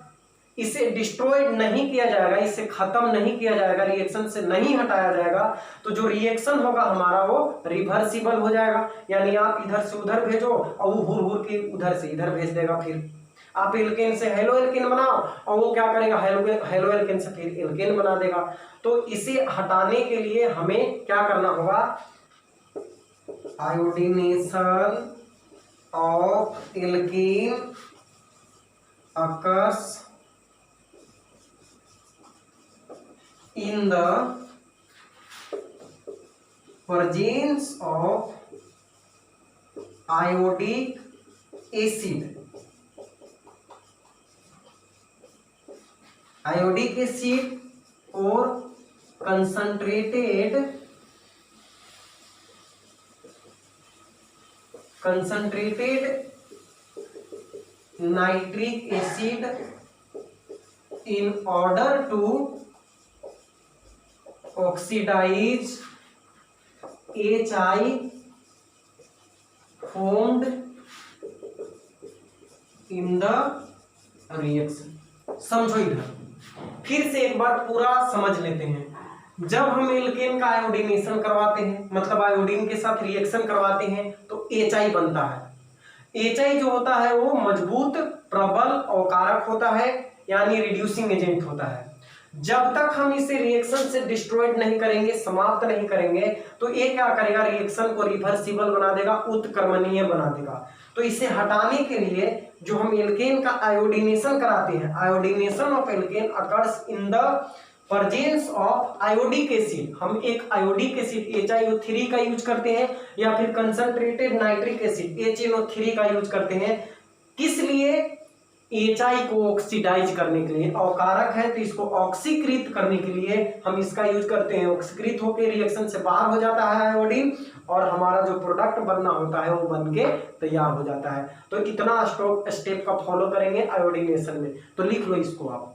इसे डिस्ट्रॉयड नहीं किया जाएगा, इसे खत्म नहीं किया जाएगा, रिएक्शन से नहीं हटाया जाएगा, तो जो रिएक्शन होगा हमारा वो रिवर्सिबल हो जाएगा। यानी आप इधर से उधर भेजो और वो हुर हुर के उधर से इधर भेज देगा। फिर आप एल्केन से हेलो एल्केन बनाओ और वो क्या करेगा, हेलो एल्केन से फिर एल्केन बना देगा। तो इसे हटाने के लिए हमें क्या करना होगा, iodination of alkene occurs in the presence of iodic acid। Iodic acid और concentrated nitric acid in order to oxidize HI formed in the reaction। समझो इधर, फिर से एक बार पूरा समझ लेते हैं। जब हम एल्केन का आयोडीनेशन करवाते हैं, मतलब आयोडीन के साथ रिएक्शन करवाते हैं, तो HI बनता है। HI जो होता है वो मजबूत, प्रबल और कारक होता है, यानी रिड्यूसिंग एजेंट होता है। जब तक हम इसे रिएक्शन से डिस्ट्रॉयड नहीं करेंगे, समाप्त नहीं करेंगे, तो ये क्या करेगा, रिएक्शन को रिवर्सिबल बना देगा, उत्क्रमणीय बना देगा। तो इसे हटाने के लिए जो हम एल्केन का आयोडीनेशन कराते हैं, iodination of alkene occurs in the presence of iodic acid. हम एक आयोडिक एसिड HiO3 का यूज करते हैं, या फिर कंसंट्रेटेड नाइट्रिक एसिड HNO3 का यूज करते हैं। किस लिए? HI को ऑक्सीडाइज करने के लिए, और कारक है तो इसको ऑक्सीकृत करने के लिए हम इसका यूज करते हैं। ऑक्सीकृत होकर रिएक्शन से बाहर हो जाता है आयोडीन, और हमारा जो प्रोडक्ट बनना होता है वो बन के तैयार हो जाता है। तो इतना स्टेप का फॉलो करेंगे आयोडीनेशन में। तो लिख लो इसको आप।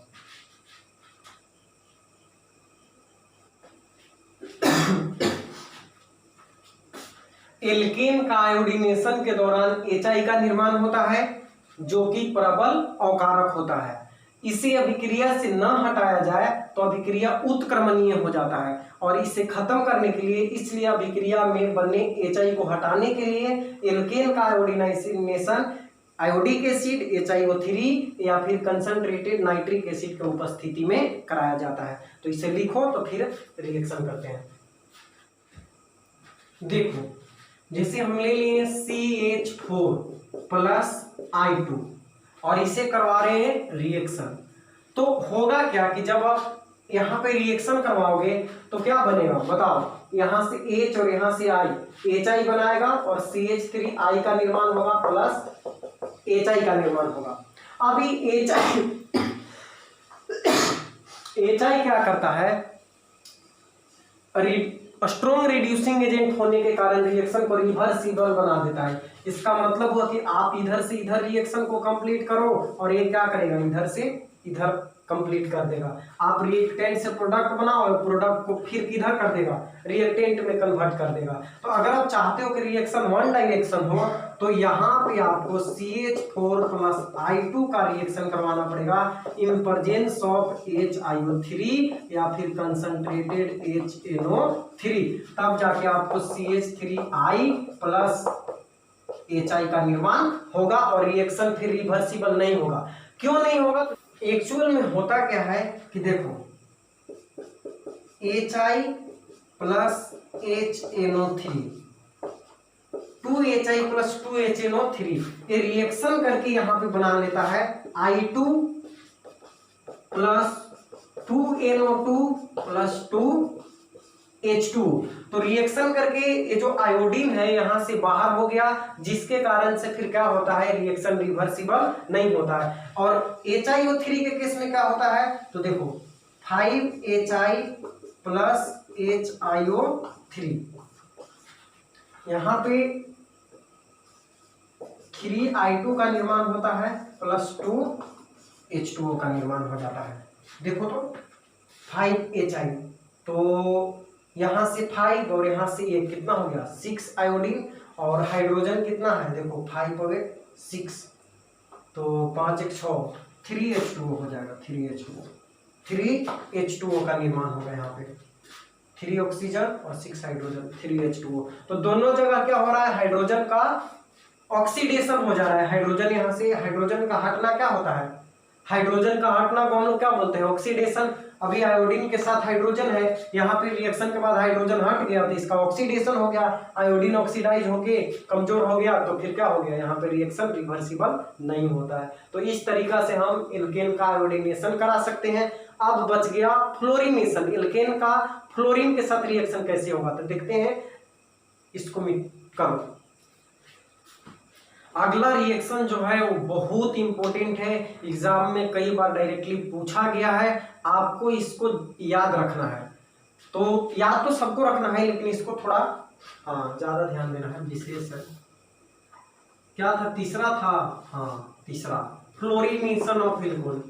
एल्केन का आयोडीनेशन के दौरान HI का निर्माण होता है, जो कि प्रबल और कारक होता है। इसे अभिक्रिया से न हटाया जाए तो अभिक्रिया उत्क्रमणीय हो जाता है, और इसे खत्म करने के लिए, इसलिए अभिक्रिया में बने HI को हटाने के लिए एल्केन का आयोडीनेशन आयोडिक एसिड HiO3 या फिर कंसंट्रेटेड नाइट्रिक एसिड की उपस्थिति में कराया जाता है। तो इसे लिखो, तो फिर रिएक्शन करते हैं। देखो, जैसे हम ले लिए CH4 प्लस I2 और इसे करवा रहे हैं रिएक्शन, तो होगा क्या कि जब आप यहाँ पे रिएक्शन करवाओगे तो क्या बनेगा बताओ। यहाँ से H और यहाँ से I, HI बनाएगा और CH3I का निर्माण होगा प्लस HI का निर्माण होगा। अभी HI क्या करता है, स्ट्रॉन्ग रिड्यूसिंग एजेंट होने के कारण रिएक्शन को रिवर्सिबल बना देता है। इसका मतलब हुआ कि आप इधर से इधर रिएक्शन को कंप्लीट करो और ये क्या करेगा, इधर से इधर कंप्लीट कर देगा। आप रिएक्टेंट से प्रोडक्ट बनाओ और प्रोडक्ट को फिर किधर कर देगा, रिएक्टेंट में कन्वर्ट कर देगा। तो अगर आप चाहते हो कि रिएक्शन वन डायरेक्शन हो, तो यहाँ पे आपको CH4 प्लस I2 का रिएक्शन करवाना पड़ेगा इन प्रेजेंस ऑफ HiO3 या फिर कंसंट्रेटेड HNO3, तब जाके आपको CH3I प्लस HI का निर्माण होगा और रिएक्शन फिर रिवर्सिबल नहीं होगा। क्यों नहीं होगा? एक्चुअल में होता क्या है कि देखो, HI plus HNO3, 2HI plus 2HNO3 ये रिएक्शन करके यहाँ पे बना लेता है I2 plus 2NO2 plus 2H2। तो रिएक्शन करके ये जो आयोडीन है यहाँ से बाहर हो गया, जिसके कारण से फिर क्या होता है, रिएक्शन रिवर्सिबल नहीं होता है। और HiO3 के केस में क्या होता है, तो देखो 5HI प्लस HiO3, यहाँ पे 3I2 का निर्माण होता है प्लस 2H2O का निर्माण हो जाता है। देखो तो 5HI, तो यहाँ से 5 और यहाँ से 1 कितना हो गया, 6 आयोडीन, और हाइड्रोजन कितना है, देखो 5 और 1 6, तो 5 1 6, 3H2O हो जाएगा, 3H2O का निर्माण होगा। यहाँ पे 3 ऑक्सीजन और 6 हाइड्रोजन, 3H2O। तो दोनों जगह क्या हो रहा है, हाइड्रोजन का ऑक्सीडेशन हो जा रहा है। हाइड्रोजन यहाँ से, हाइड्रोजन का हटना क्या होता है, हाइड्रोजन का हटना को हम लोग क्या बोलते हैं, ऑक्सीडेशन। अभी आयोडीन के साथ हाइड्रोजन है, यहाँ पे रिएक्शन के बाद हाइड्रोजन हट गया तो इसका ऑक्सीडेशन हो गया, आयोडीन ऑक्सीडाइज होके कमजोर हो गया, तो फिर क्या हो गया, यहाँ पे रिएक्शन रिवर्सिबल नहीं होता है। तो इस तरीका से हम एल्केन का आयोडीनेशन करा सकते हैं। अब बच गया फ्लोरीनेशन, एल्केन का फ्लोरीन के साथ रिएक्शन कैसे होगा, तो देखते हैं, इसको करो। अगला रिएक्शन जो है वो बहुत इंपॉर्टेंट है, एग्जाम में कई बार डायरेक्टली पूछा गया है, आपको इसको याद रखना है। तो याद तो सबको रखना है, लेकिन इसको थोड़ा ज्यादा ध्यान देना है, विशेष है। क्या था, तीसरा था, तीसरा fluorination of alcohol.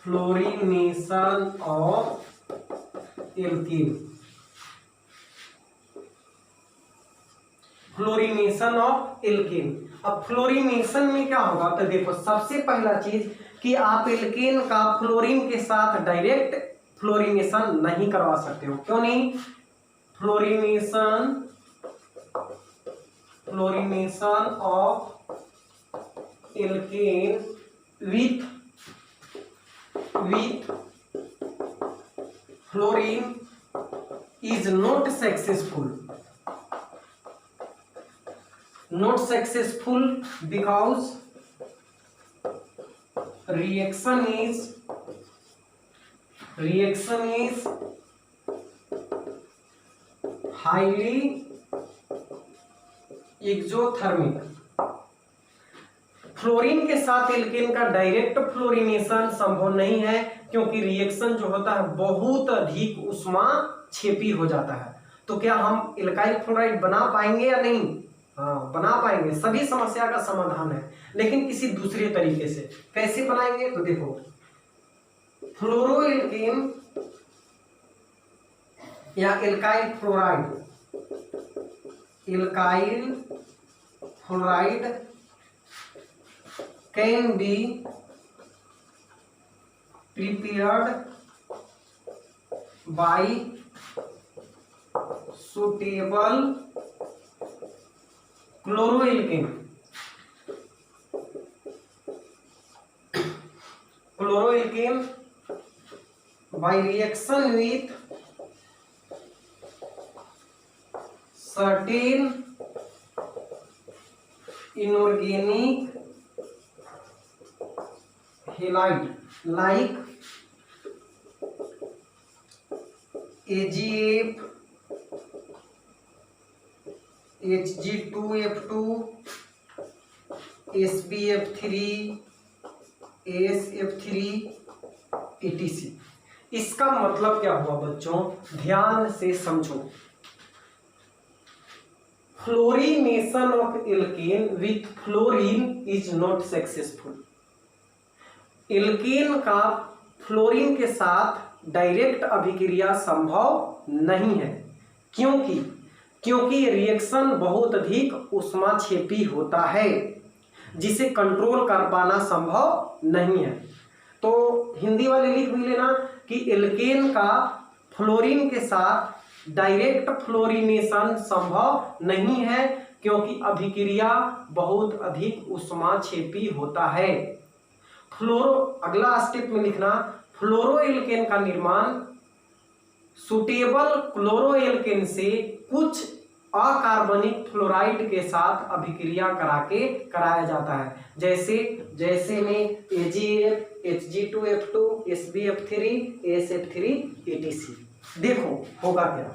Fluorination of alkene. Fluorination of alkene. अब फ्लोरीनेशन में क्या होगा, तो देखो सबसे पहला चीज कि आप एल्केन का फ्लोरीन के साथ डायरेक्ट फ्लोरीनेशन नहीं करवा सकते हो। क्यों नहीं? Fluorination of alkane with fluorine is not successful because reaction is highly exothermic। Fluorine के साथ एल्केन का डायरेक्ट फ्लोरीनेशन संभव नहीं है, क्योंकि रिएक्शन जो होता है बहुत अधिक उष्मा क्षेपी हो जाता है। तो क्या हम एल्काइल फ्लोराइड बना पाएंगे या नहीं? हाँ, बना पाएंगे। सभी समस्या का समाधान है, लेकिन किसी दूसरे तरीके से। कैसे बनाएंगे? तो देखो, फ्लोरोएल्केन या alkyl fluoride can be prepared by suitable chloroalkane by reaction with certain inorganic halide like AgF, Hg2F2, SbF3, AsF3, etc। इसका मतलब क्या हुआ बच्चों? ध्यान से समझो। Fluorination of alkane with fluorine is not successful. Alkane का फ्लोरीन के साथ डायरेक्ट अभिक्रिया संभव नहीं है। क्योंकि रिएक्शन बहुत अधिक उष्माक्षेपी होता है, जिसे कंट्रोल कर पाना संभव नहीं है। तो हिंदी वाले लिख भी लेना कि एल्केन का फ्लोरीन के साथ डायरेक्ट फ्लोरीनेशन संभव नहीं है, क्योंकि अभिक्रिया बहुत अधिक उष्माक्षेपी होता है। अगला स्टेप में लिखना, फ्लोरोएल्केन का निर्माण सुटेबल क्लोरोएल्केन से कुछ अकार्बनिक फ्लोराइड के साथ अभिक्रिया कराया जाता है। जैसे में AgF, Hg2F2, SbF3, AsF3, etc। देखो होगा क्या,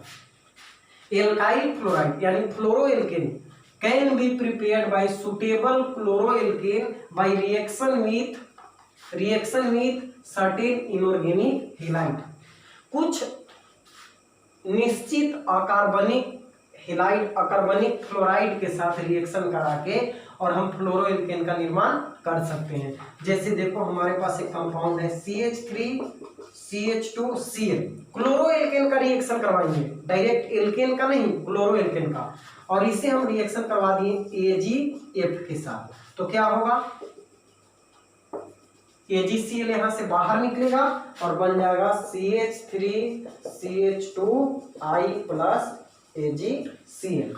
एल्काइल फ्लोराइड यानी fluoroalkane can be prepared by suitable chloroalkane by reaction with certain inorganic halide. कुछ निश्चित अकार्बनिक फ्लोराइड के साथ रिएक्शन करा के और हम फ्लोरोएल्केन का निर्माण कर सकते हैं। जैसे देखो हमारे पास एक कंपाउंड है CH3CH2Cl। क्लोरोएल्केन का रिएक्शन करवाएंगे, डायरेक्ट एल्केन का नहीं, क्लोरोएल्केन का, और इसे हम रिएक्शन करवा दिए AgF के साथ। तो क्या होगा, AgCl यहाँ से बाहर निकलेगा और बन जाएगा CH3CH2I प्लस AgCl।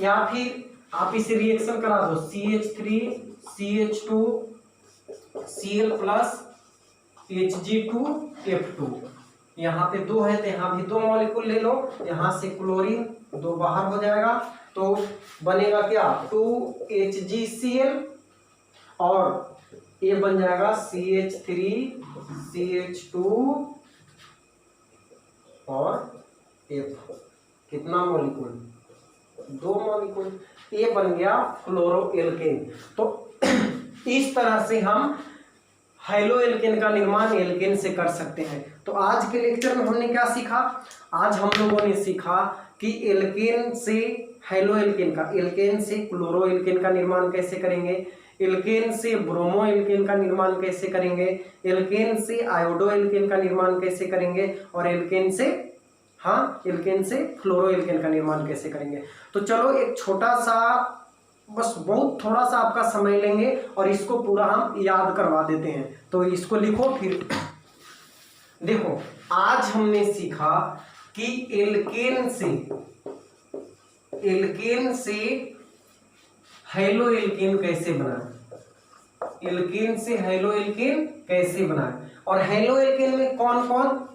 या फिर आप इसे रिएक्शन करा दो CH3CH2Cl प्लस Hg2F2। यहाँ पे 2 है तो यहाँ भी 2 मॉलिक्यूल ले लो, यहाँ से क्लोरीन 2 बाहर हो जाएगा, तो बनेगा क्या 2HgCl और ये बन जाएगा CH3CH2 और F। कितना मॉलिक्यूल, 2 मॉलिक्यूल, ये बन गया फ्लोरोएल्केन। तो इस तरह से हम हाइलोएल्केन का निर्माण एल्केन से कर सकते हैं। तो आज के लेक्चर में हमने क्या सीखा? आज हम लोगों ने सीखा कि एल्केन से हाइलोएल्केन का, एल्केन से क्लोरोएल्केन का निर्माण कैसे करेंगे, एल्केन से ब्रोमोएल्केन का निर्माण कैसे करेंगे, एल्केन से आयोडोएल्केन का निर्माण कैसे करेंगे, और एल्केन से हाँ, एल्केन से फ्लोरो एल्केन का निर्माण कैसे करेंगे। तो चलो एक छोटा सा, बस बहुत थोड़ा सा आपका समय लेंगे और इसको पूरा हम याद करवा देते हैं। तो इसको लिखो। फिर देखो, आज हमने सीखा कि एल्केन से हेलो एल्केन कैसे बनाए, एल्केन से हेलो एल्केन कैसे बनाए। और हेलो एल्केन में कौन कौन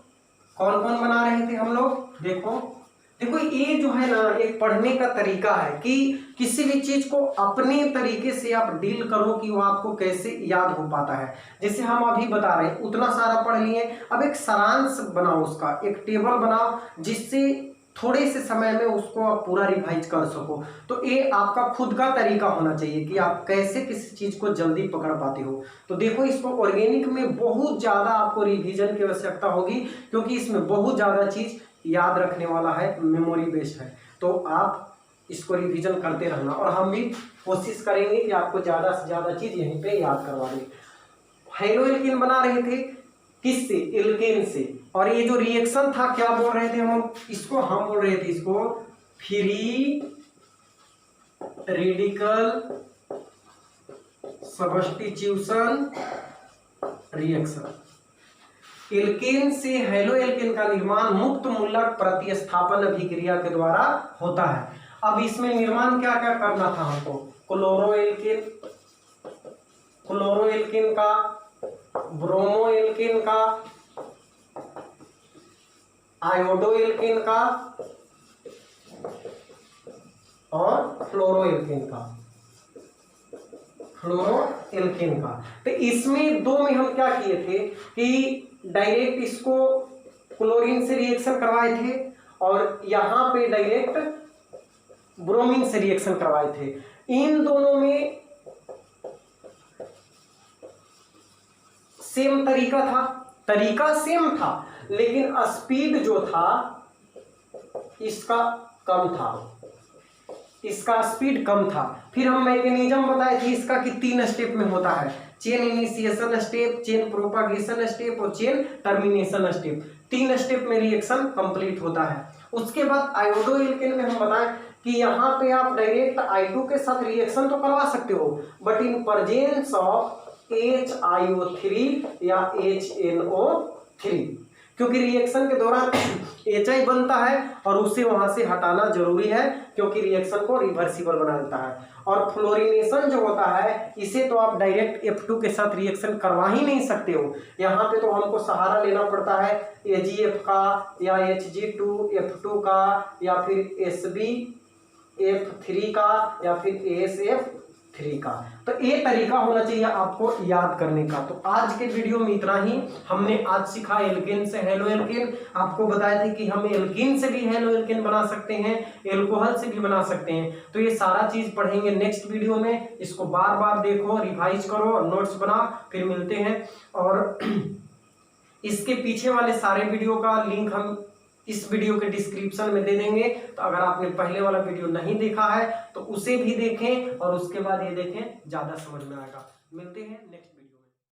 बना रहे थे हम लोग। देखो ये जो है ना, एक पढ़ने का तरीका है कि किसी भी चीज को अपने तरीके से आप डील करो कि वो आपको कैसे याद हो पाता है। जैसे हम अभी बता रहे हैं, उतना सारा पढ़ लिए, अब एक सारांश बनाओ, उसका एक टेबल बनाओ जिससे थोड़े से समय में उसको आप पूरा रिवाइज कर सको। तो ये आपका खुद का तरीका होना चाहिए कि आप कैसे किसी चीज को जल्दी पकड़ पाते हो। तो देखो, इसको ऑर्गेनिक में बहुत ज्यादा आपको रिवीजन की आवश्यकता होगी, क्योंकि इसमें बहुत ज्यादा चीज याद रखने वाला है, मेमोरी बेस्ड है। तो आप इसको रिवीजन करते रहना, और हम भी कोशिश करेंगे कि आपको ज्यादा से ज्यादा चीज यहीं पे याद करवा दें। हेलो एल्केन बना रहे थे किससे, एल्केन से। और ये जो रिएक्शन था, क्या बोल रहे थे हम इसको, हम बोल रहे थे इसको free radical substitution reaction. Alkane से हेलो एल्केन का निर्माण मुक्त मूलक प्रतिस्थापन अभिक्रिया के द्वारा होता है। अब इसमें निर्माण क्या क्या करना था हमको, क्लोरो एल्केन का, ब्रोमो एल्केन का, आयोडो एल्केन का और फ्लोरो एल्केन का। तो इसमें दो में हम क्या किए थे कि डायरेक्ट इसको क्लोरीन से रिएक्शन करवाए थे, और यहां पे डायरेक्ट ब्रोमीन से रिएक्शन करवाए थे। इन दोनों में सेम तरीका सेम था, लेकिन स्पीड जो था इसका स्पीड कम था। फिर हम मैकेनिज्म बताए थे इसका कि 3 स्टेप में होता है, chain initiation step, chain propagation step और चेन टर्मिनेशन स्टेप। 3 स्टेप में रिएक्शन कंप्लीट होता है। उसके बाद आयोडो एल्केन में हम बताएं कि यहाँ पे आप डायरेक्ट I2 के साथ रिएक्शन तो करवा सकते हो, but in presence of HiO3 या HNO3, क्योंकि रिएक्शन के दौरान HI बनता है और उसे वहां से हटाना जरूरी है, क्योंकि रिएक्शन को रिवर्सिबल बना देता है। और फ्लोरिनेशन जो होता है, इसे तो आप डायरेक्ट F2 के साथ रिएक्शन करवा ही नहीं सकते हो। यहाँ पे तो हमको सहारा लेना पड़ता है AgF का या Hg2F2 का या फिर SbF3 का या फिर AsF3 का। तो ये तरीका होना चाहिए आपको याद करने का। तो आज के वीडियो में इतना ही। हमने आज सीखा एल्केन से हेलो एल्केन, आपको बताए थे कि हम एल्केन से भी हेलो एल्केन बना सकते हैं, एल्कोहल से भी बना सकते हैं। तो ये सारा चीज पढ़ेंगे नेक्स्ट वीडियो में। इसको बार बार देखो, रिवाइज करो, नोट्स बनाओ, फिर मिलते हैं। और इसके पीछे वाले सारे वीडियो का लिंक हम इस वीडियो के डिस्क्रिप्शन में दे देंगे। तो अगर आपने पहले वाला वीडियो नहीं देखा है तो उसे भी देखें और उसके बाद ये देखें, ज्यादा समझ में आएगा। मिलते हैं नेक्स्ट